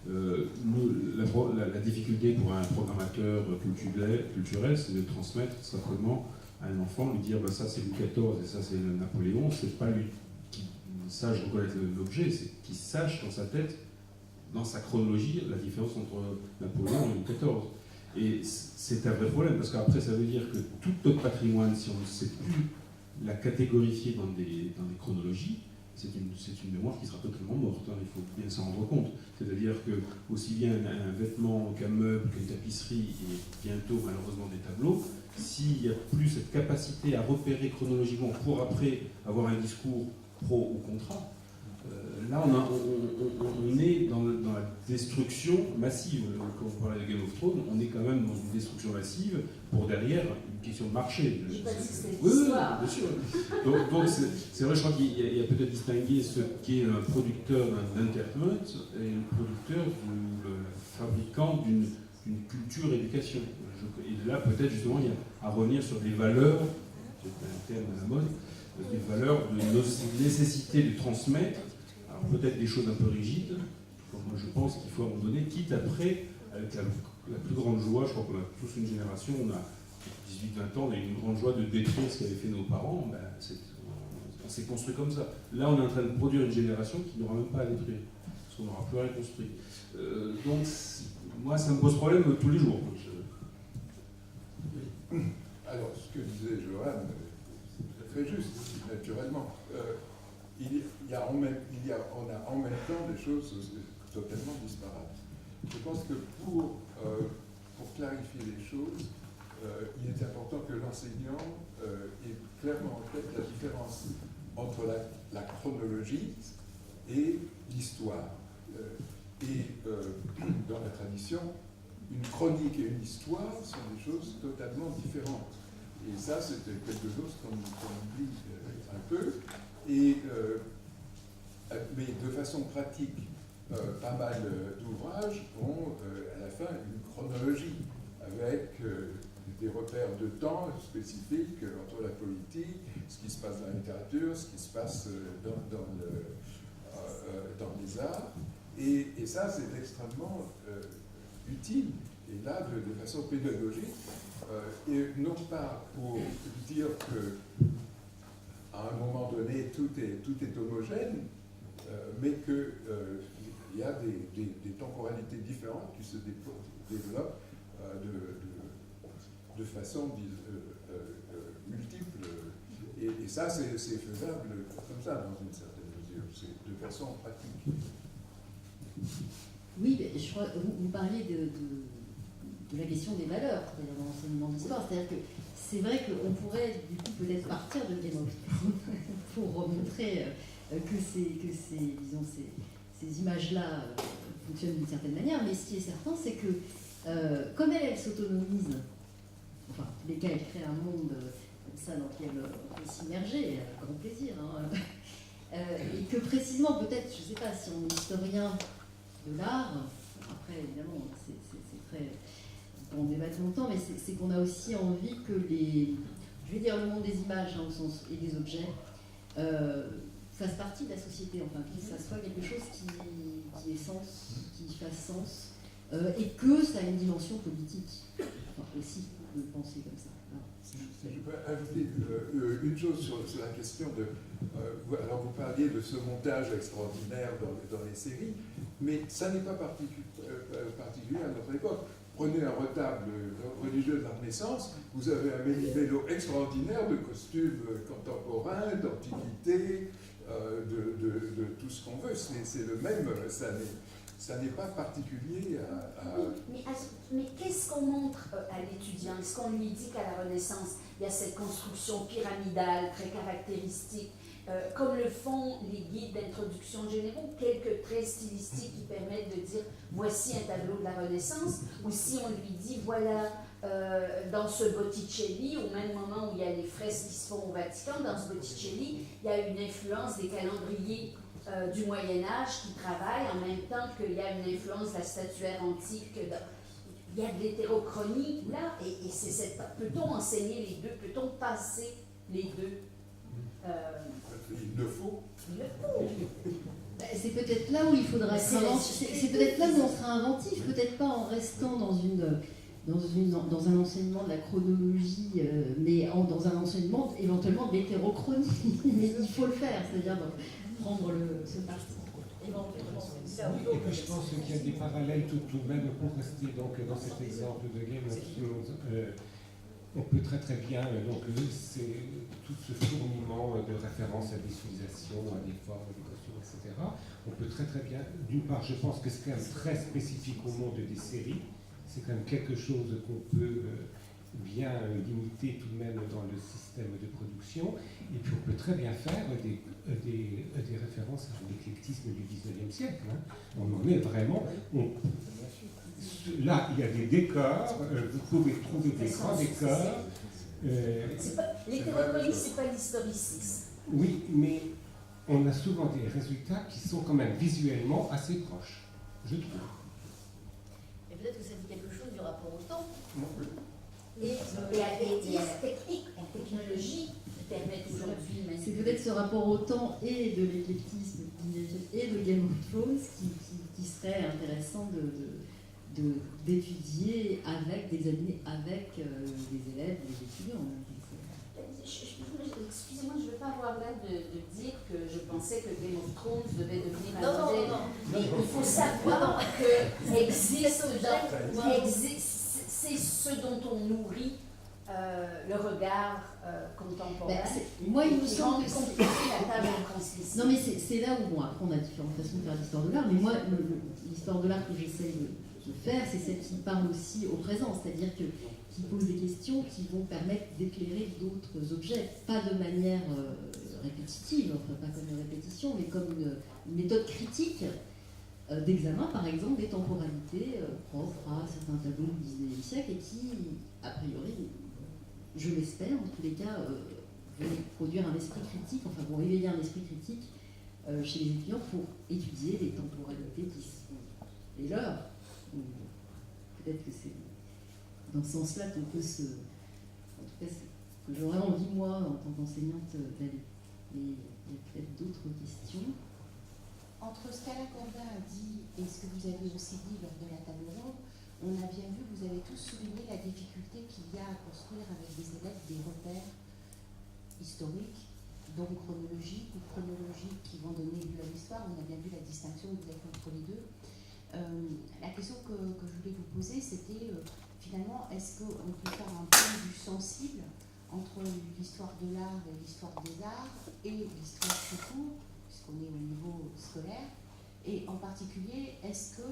la difficulté pour un programmateur culturel, c'est de transmettre simplement à un enfant, lui dire bah, ça c'est Louis XIV et ça c'est Napoléon. C'est pas lui qui sache reconnaître l'objet, c'est qu'il sache dans sa tête, dans sa chronologie, la différence entre Napoléon et Louis XIV. Et c'est un vrai problème, parce qu'après ça veut dire que tout notre patrimoine, si on ne sait plus la catégorifier dans des chronologies, c'est une mémoire qui sera totalement morte, hein, il faut bien s'en rendre compte. C'est-à-dire que aussi bien un vêtement qu'un meuble, qu'une tapisserie, et bientôt malheureusement des tableaux, s'il n'y a plus cette capacité à repérer chronologiquement pour après avoir un discours pro ou contra, là on est dans la destruction massive. Quand on parlait de Game of Thrones, on est quand même dans une destruction massive pour derrière une question de marché. Je sais pas si c'est Oui, l'histoire. bien sûr. Donc c'est vrai, je crois qu'il y a peut-être distinguer ce qui est un producteur d'entertainment et un producteur, le fabricant d'une culture éducation. Et là, peut-être justement, il y a à revenir sur des valeurs, c'est un terme à la mode, des valeurs de nécessité de transmettre, alors peut-être des choses un peu rigides, comme moi je pense qu'il faut à un moment donné, quitte après, avec la plus grande joie, je crois qu'on a tous une génération, on a 18-20 ans, on a eu une grande joie de détruire ce qu'avaient fait nos parents, ben, on s'est construit comme ça. Là, on est en train de produire une génération qui n'aura même pas à détruire, parce qu'on n'aura plus rien construit. Donc, moi, ça me pose problème tous les jours. Alors, ce que disait Johan, c'est très juste, naturellement. On a en même temps des choses totalement disparates. Je pense que pour clarifier les choses, il est important que l'enseignant ait clairement en tête la différence entre la chronologie et l'histoire. Dans la tradition, une chronique et une histoire sont des choses totalement différentes. Et ça, c'est quelque chose qu'on oublie un peu. Mais de façon pratique, pas mal d'ouvrages ont à la fin une chronologie avec des repères de temps spécifiques entre la politique, ce qui se passe dans la littérature, ce qui se passe dans les arts. Et ça, c'est extrêmement utile. Et là, de façon pédagogique, et non pas pour dire que à un moment donné, tout est homogène, mais qu'il y a des temporalités différentes qui se développent de façon multiple. Et ça, c'est faisable comme ça, dans une certaine mesure. C'est de façon pratique. Oui, mais je crois vous parliez de la question des valeurs, c'est-à-dire dans l'enseignement d'histoire. C'est-à-dire que c'est vrai qu'on pourrait du coup peut-être partir de Game of Thrones pour montrer que ces images-là fonctionnent d'une certaine manière, mais ce qui est certain, c'est que comme elle s'autonomise, enfin, en tous les cas, elle crée un monde comme ça dans lequel on peut s'immerger, avec grand plaisir, hein, et que précisément, peut-être, je ne sais pas, si on est historien de l'art, après, évidemment, c'est très... on débat longtemps, mais c'est qu'on a aussi envie que je vais dire le monde des images, hein, au sens, et des objets, fasse partie de la société, enfin, que ça soit quelque chose qui ait sens, qui fasse sens, et que ça a une dimension politique, enfin, aussi, de penser comme ça. Je peux ajouter une chose sur la question de... alors vous parliez de ce montage extraordinaire dans les séries, mais ça n'est pas particulier à notre époque. Prenez un retable religieux de la Renaissance, vous avez un méli-mélo extraordinaire de costumes contemporains, d'antiquité, de tout ce qu'on veut. C'est le même, ça n'est pas particulier à... Mais qu'est-ce qu'on montre à l'étudiant? Est-ce qu'on lui dit qu'à la Renaissance, il y a cette construction pyramidale très caractéristique, comme le font les guides d'introduction généraux, quelques traits stylistiques qui permettent de dire voici un tableau de la Renaissance, ou si on lui dit voilà, dans ce Botticelli, au même moment où il y a les fresques qui se font au Vatican, dans ce Botticelli, il y a une influence des calendriers du Moyen-Âge qui travaillent en même temps qu'il y a une influence de la statuaire antique. Il y a de l'hétérochronie là, et c'est cette. Peut-on enseigner les deux? Peut-on passer les deux? Il le faut. Il le faut. Ben, c'est peut-être là où il faudra être inventif. C'est peut-être là où on sera inventif, peut-être pas en restant dans un enseignement de la chronologie, mais dans un enseignement éventuellement de l'hétérochronie. Mais il faut le faire, c'est-à-dire prendre ce parti. Éventuellement. Et puis je pense qu'il y a des parallèles tout de même pour rester donc dans cet exemple de Game of Thrones. On peut très bien, donc c'est tout ce fourmillement de références à des civilisations, à des formes, à des costumes, etc. On peut très bien, d'une part, je pense que c'est quand même très spécifique au monde des séries. C'est quand même quelque chose qu'on peut bien limiter tout de même dans le système de production. Et puis on peut très bien faire des références à l'éclectisme du 19e siècle. Hein. On en est vraiment... Là, il y a des décors, vous pouvez trouver des grands décors. L'hétérochronie, ce n'est pas l'historicisme. Oui, mais on a souvent des résultats qui sont quand même visuellement assez proches, je trouve. Et peut-être que ça dit quelque chose du rapport au temps. Et à la technique, la technologie qui permet aujourd'hui de C'est peut-être ce rapport au temps et de l'éclectisme et de Game of Thrones qui serait intéressant d'étudier d'examiner avec des élèves, des étudiants. Excusez-moi, je ne veux pas avoir l'air de dire que je pensais que Game of Thrones devait devenir un modèle. Non. Mais il faut savoir que c'est ce dont on nourrit le regard contemporain. Moi, il me semble que compliqué la tâche de transmission. Non, mais c'est là où, bon, après on a différentes façons de faire l'histoire de l'art, mais moi, l'histoire de l'art que j'essaye de faire, c'est celle qui parle aussi au présent, c'est-à-dire qui pose des questions qui vont permettre d'éclairer d'autres objets, pas de manière répétitive, enfin pas comme une répétition, mais comme une méthode critique d'examen, par exemple, des temporalités propres à certains tableaux du XIXe siècle et qui, a priori, je l'espère, en tous les cas, vont produire un esprit critique, enfin vont éveiller un esprit critique chez les étudiants pour étudier les temporalités qui sont les leurs. Peut-être que c'est dans ce sens-là qu'on peut se... En tout cas, que j'aurais envie, moi, en tant qu'enseignante, d'aller. Mais il y a peut-être d'autres questions. Entre ce qu'Alain Corbin a dit et ce que vous avez aussi dit lors de la table ronde, on a bien vu, vous avez tous souligné la difficulté qu'il y a à construire avec des élèves des repères historiques, donc chronologiques ou chronologiques qui vont donner lieu à l'histoire. On a bien vu la distinction que vous avez entre les deux. La question que je voulais vous poser, c'était finalement, est-ce qu'on peut faire un point de vue sensible entre l'histoire de l'art et l'histoire des arts et l'histoire tout court, puisqu'on est au niveau scolaire, et en particulier, est-ce que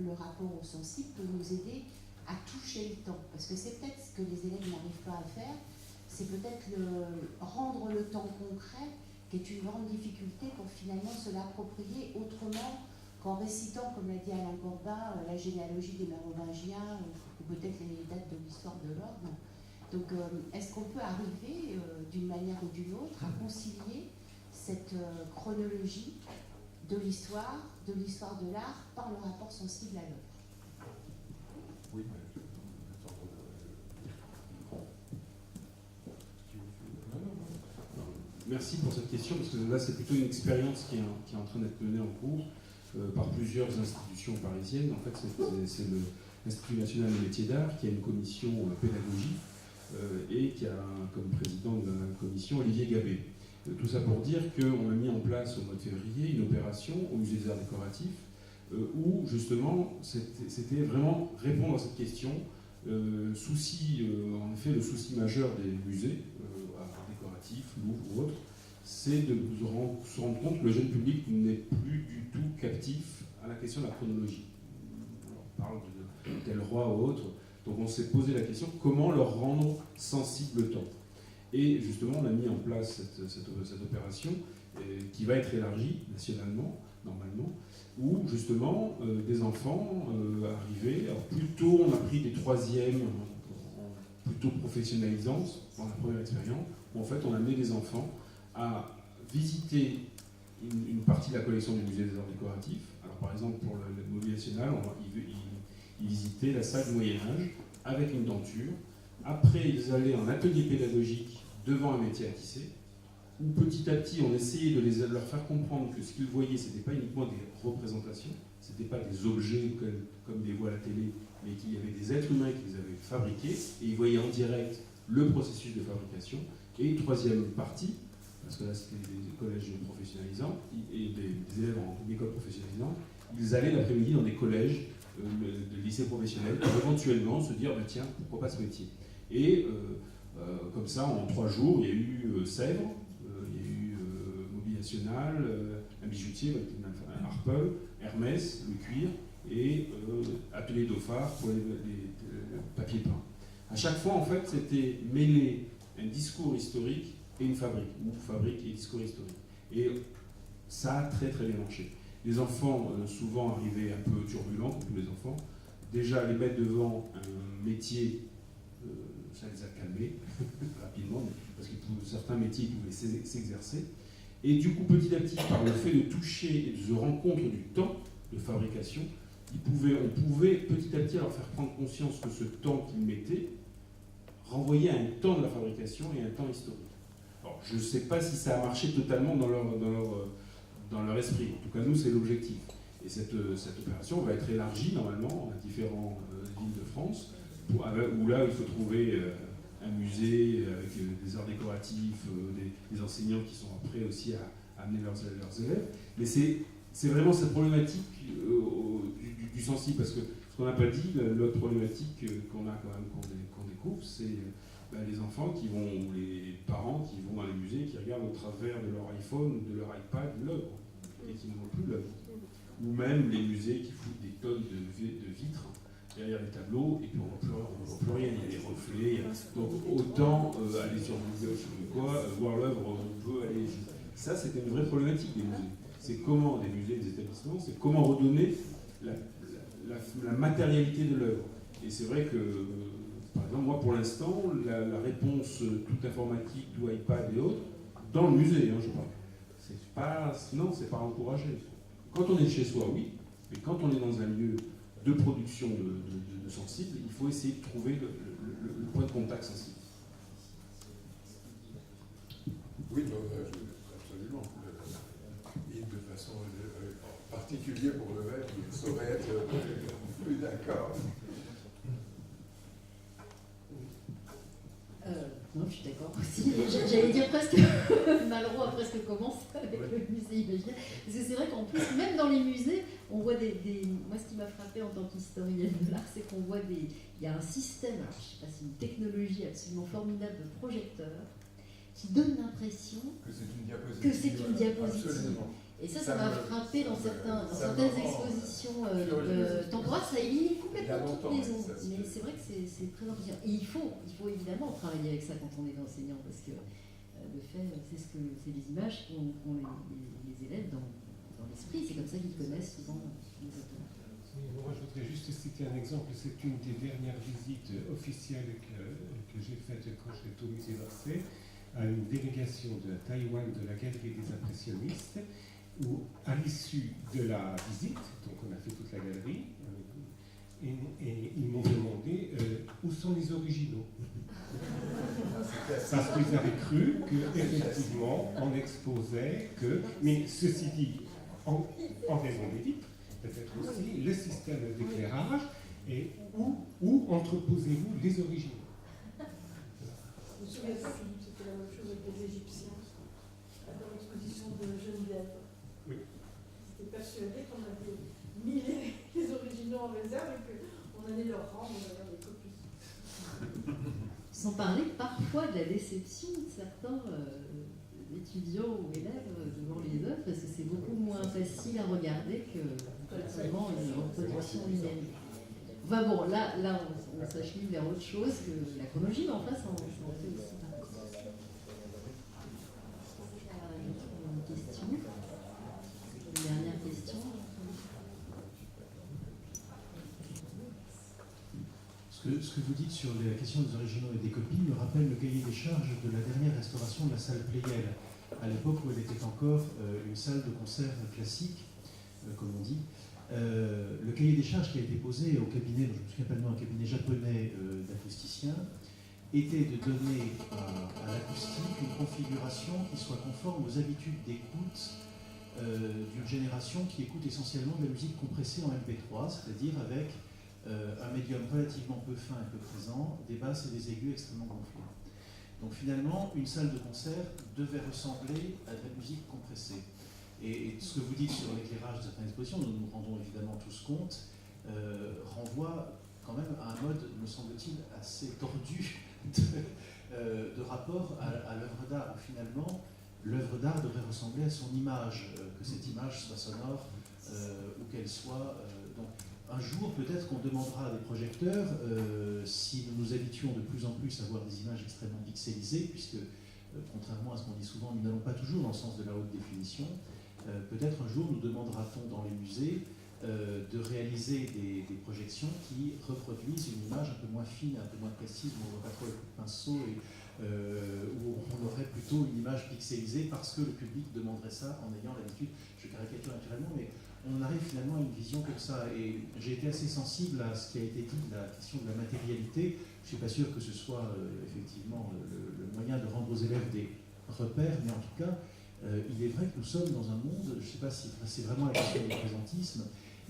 le rapport au sensible peut nous aider à toucher le temps? Parce que c'est peut-être ce que les élèves n'arrivent pas à faire, c'est peut-être rendre le temps concret, qui est une grande difficulté pour finalement se l'approprier autrement qu'en récitant, comme l'a dit Alain Corbin, la généalogie des Mérovingiens ou peut-être les dates de l'histoire de l'ordre. Donc, est-ce qu'on peut arriver, d'une manière ou d'une autre, à concilier cette chronologie de l'histoire de l'art, par le rapport sensible à l'œuvre? Oui, Merci pour cette question, parce que là, c'est plutôt une expérience qui est en train d'être menée en cours par plusieurs institutions parisiennes. En fait, c'est l'Institut national des métiers d'art qui a une commission pédagogie et qui a comme président de la commission Olivier Gabé. Tout ça pour dire qu'on a mis en place au mois de février une opération au Musée des Arts Décoratifs où justement c'était vraiment répondre à cette question. En effet, le souci majeur des musées, arts décoratifs, Louvre ou autres, c'est de se rendre compte que le jeune public n'est plus du tout captif à la question de la chronologie. On parle de tel roi ou autre, donc on s'est posé la question comment leur rendre sensible le temps. Et justement, on a mis en place cette opération qui va être élargie nationalement, normalement, où justement des enfants arrivaient, alors plutôt on a pris des troisièmes, plutôt professionnalisantes dans la première expérience, où en fait on a amené des enfants à visiter une partie de la collection du musée des arts décoratifs. Alors par exemple pour le Mobilier national, ils visitaient la salle du Moyen-Âge avec une denture. Après ils allaient en atelier pédagogique devant un métier à tisser, où petit à petit on essayait de leur faire comprendre que ce qu'ils voyaient, ce n'était pas uniquement des représentations, ce n'était pas des objets comme des voix à la télé, mais qu'il y avait des êtres humains qui les avaient fabriqués, et ils voyaient en direct le processus de fabrication. Et troisième partie, parce que là c'était des collèges professionnalisants, et des élèves en école professionnalisante, ils allaient l'après-midi dans des collèges de lycées professionnels, pour éventuellement se dire, bah, tiens, pourquoi pas ce métier. Et comme ça, en 3 jours, il y a eu Sèvres, il y a eu Mobilier national, un bijoutier, un Harpel, Hermès, le cuir, et Atelier Dauphard pour les papiers peints. À chaque fois, en fait, c'était mêler un discours historique et une fabrique, ou fabrique et discours historique. Et ça a très très bien marché. Les enfants, souvent arrivaient un peu turbulents, comme tous les enfants. Déjà, les mettre devant un métier, ça les a calmés rapidement, parce que pour certains métiers, ils pouvaient s'exercer. Et du coup, petit à petit, par le fait de toucher et de se rendre compte du temps de fabrication, on pouvait petit à petit leur faire prendre conscience que ce temps qu'ils mettaient renvoyait à un temps de la fabrication et à un temps historique. Alors, je ne sais pas si ça a marché totalement dans leur esprit. En tout cas, nous, c'est l'objectif. Et cette opération va être élargie, normalement, à différentes villes de France, où là, il faut trouver un musée avec des arts décoratifs, des enseignants qui sont prêts aussi à amener leurs élèves. Mais c'est vraiment cette problématique du sensible, parce que ce qu'on n'a pas dit, l'autre problématique qu'on a quand même, qu'on découvre, c'est les enfants ou les parents qui vont dans les musées, qui regardent au travers de leur iPhone ou de leur iPad l'œuvre, et qui ne voient plus l'œuvre. Ou même les musées qui foutent des tonnes de vitres derrière les tableaux, et puis on ne voit plus rien, il y a des reflets. Donc autant aller sur Google, je sais quoi, voir l'œuvre, on peut aller. Ça, c'était une vraie problématique des musées. C'est comment, des musées, des établissements, c'est comment redonner la matérialité de l'œuvre. Et c'est vrai que, par exemple, moi pour l'instant, la réponse toute informatique, tout iPad et autres, dans le musée, je parle, c'est pas encouragé. Quand on est chez soi, oui, mais quand on est dans un lieu de production de sensibles, il faut essayer de trouver le point de contact sensible. Oui, absolument. Et de façon particulière pour le verbe, il saurait être plus d'accord. Non, je suis d'accord aussi. J'allais dire presque, Malraux a presque commencé avec le musée imaginaire. Parce que c'est vrai qu'en plus, même dans les musées, on voit moi, ce qui m'a frappé en tant qu'historienne de l'art, c'est qu'on voit il y a un système, alors, je ne sais pas, c'est une technologie absolument formidable de projecteurs qui donne l'impression que c'est une diapositive. Absolument. Et ça m'a frappé dans certaines expositions temporaires, ça élimine complètement toutes les ondes. Mais c'est vrai que c'est très impressionnant. Et il faut évidemment travailler avec ça quand on est enseignant, parce que le fait, c'est des images qu'ont les élèves dans l'esprit. C'est comme ça qu'ils connaissent souvent les auteurs. Moi, je voudrais juste citer un exemple. C'est une des dernières visites officielles que j'ai faites quand j'étais au musée d'Orsay, à une délégation de Taïwan de la Galerie des Impressionnistes, où, à l'issue de la visite, donc on a fait toute la galerie, et ils m'ont demandé où sont les originaux. Parce qu'ils avaient cru qu'effectivement, on exposait que. Mais ceci dit, en raison des vitres, peut-être aussi le système d'éclairage, et où entreposez-vous les originaux? Je me souviens que c'était la même chose avec les Égyptiens, dans l'exposition de Geneviève. Oui. J'étais persuadée qu'on avait mis les originaux en réserve et qu'on allait leur rendre des copies. Sans parler parfois de la déception de certains étudiants ou élèves devant les œuvres, parce que c'est beaucoup moins facile à regarder que seulement une reproduction numérique. Enfin bon, là on s'achemine vers autre chose que la chronologie, mais en face, on fait aussi partie. Une question, une dernière question. Ce que vous dites sur la question des originaux et des copies me rappelle le cahier des charges de la dernière restauration de la salle Pleyel, à l'époque où elle était encore une salle de concert classique, comme on dit. Le cahier des charges qui a été posé au cabinet, je me souviens pas le nom, un cabinet japonais d'acousticiens, était de donner à l'acoustique une configuration qui soit conforme aux habitudes d'écoute d'une génération qui écoute essentiellement de la musique compressée en MP3, c'est-à-dire avec un médium relativement peu fin et peu présent, des basses et des aigus extrêmement gonflés. Donc finalement, une salle de concert devait ressembler à de la musique compressée. Et ce que vous dites sur l'éclairage de certaines expositions, nous nous rendons évidemment tous compte, renvoie quand même à un mode, me semble-t-il, assez tordu de rapport à l'œuvre d'art, où finalement l'œuvre d'art devrait ressembler à son image, que cette image soit sonore ou qu'elle soit... donc, un jour, peut-être qu'on demandera à des projecteurs, si nous nous habituons de plus en plus à voir des images extrêmement pixelisées, puisque, contrairement à ce qu'on dit souvent, nous n'allons pas toujours dans le sens de la haute définition, peut-être un jour nous demandera-t-on dans les musées de réaliser des projections qui reproduisent une image un peu moins fine, un peu moins précise, où on ne voit pas trop le coup de pinceau, et où on aurait plutôt une image pixelisée parce que le public demanderait ça en ayant l'habitude, je caricature naturellement, mais on arrive finalement à une vision comme ça. Et j'ai été assez sensible à ce qui a été dit de la question de la matérialité. Je ne suis pas sûr que ce soit effectivement le moyen de rendre aux élèves des repères, mais en tout cas, il est vrai que nous sommes dans un monde, je ne sais pas si c'est vraiment la question du présentisme,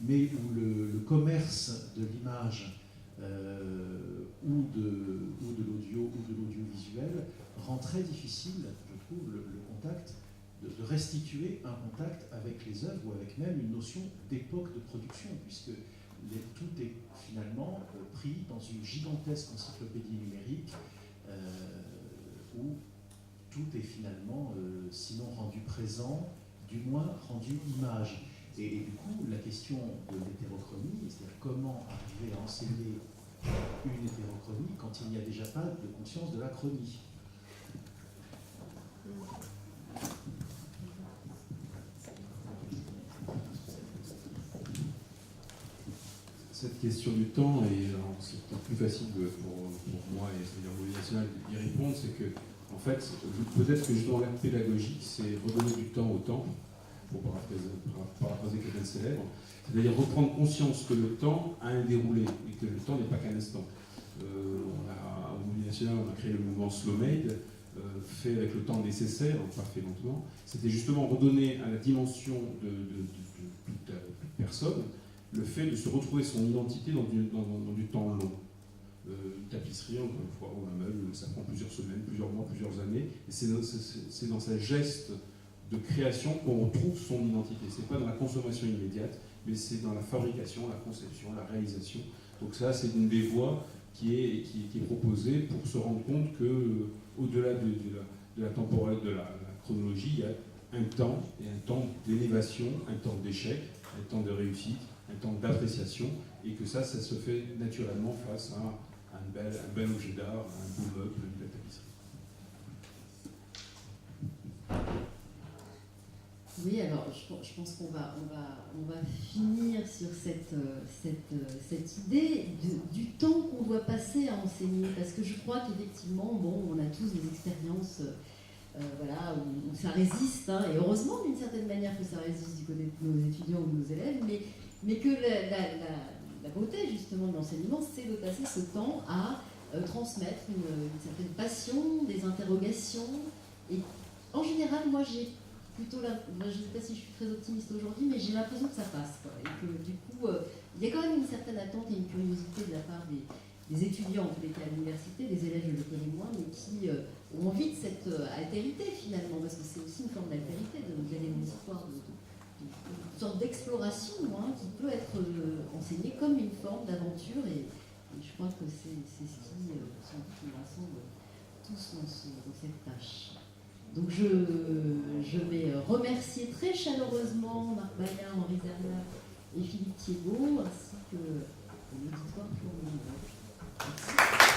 mais où le commerce de l'image ou de l'audio ou de l'audiovisuel rend très difficile, je trouve, le contact, de restituer un contact avec les œuvres ou avec même une notion d'époque de production, puisque tout est finalement pris dans une gigantesque encyclopédie numérique où tout est finalement, sinon rendu présent, du moins rendu image. Et du coup, la question de l'hétérochronie, c'est-à-dire comment arriver à enseigner une hétérochronie quand il n'y a déjà pas de conscience de la chronie. Cette question du temps, et c'est peut-être plus facile pour moi et c'est-à-dire l'Union nationale d'y répondre, c'est que, en fait, peut-être que justement l'acte pédagogique, c'est redonner du temps au temps, pour paraphraser quelqu'un de célèbre, c'est-à-dire reprendre conscience que le temps a un déroulé et que le temps n'est pas qu'un instant. Au Union nationale, on a créé le mouvement Slow Made, fait avec le temps nécessaire, pas fait lentement. C'était justement redonner à la dimension de toute personne le fait de se retrouver son identité dans du temps long. Une tapisserie, encore une fois, ou un meuble, ça prend plusieurs semaines, plusieurs mois, plusieurs années, et c'est dans ce geste de création qu'on retrouve son identité. C'est pas dans la consommation immédiate, mais c'est dans la fabrication, la conception, la réalisation. Donc ça, c'est une des voies qui est proposée pour se rendre compte que, au-delà de la temporelle, de la chronologie, il y a un temps, et un temps d'élévation, un temps d'échec, un temps de réussite, un temps d'appréciation, et que ça se fait naturellement face à un bel objet d'art, un beau meuble, une belle tapisserie. Oui, alors je pense qu'on va finir sur cette idée du temps qu'on doit passer à enseigner, parce que je crois qu'effectivement, on a tous des expériences voilà, où ça résiste, hein, et heureusement d'une certaine manière que ça résiste du côté de nos étudiants ou de nos élèves, mais que la beauté justement de l'enseignement, c'est de passer ce temps à transmettre une certaine passion, des interrogations, et en général, moi j'ai plutôt je ne sais pas si je suis très optimiste aujourd'hui, mais j'ai l'impression que ça passe, quoi, et que du coup, il y a quand même une certaine attente et une curiosité de la part des étudiants, en tous les cas à l'université, des élèves je le connais moins, mais qui ont envie de cette altérité finalement, parce que c'est aussi une forme d'altérité, d'aller dans une histoire une sorte d'exploration, hein, qui peut être enseignée comme une forme d'aventure, et je crois que c'est ce qui nous rassemble tous dans cette tâche. Donc je vais remercier très chaleureusement Marc Bayard, Henri Zerler et Philippe Thiebaud, ainsi que l'auditoire pour le moment. Merci.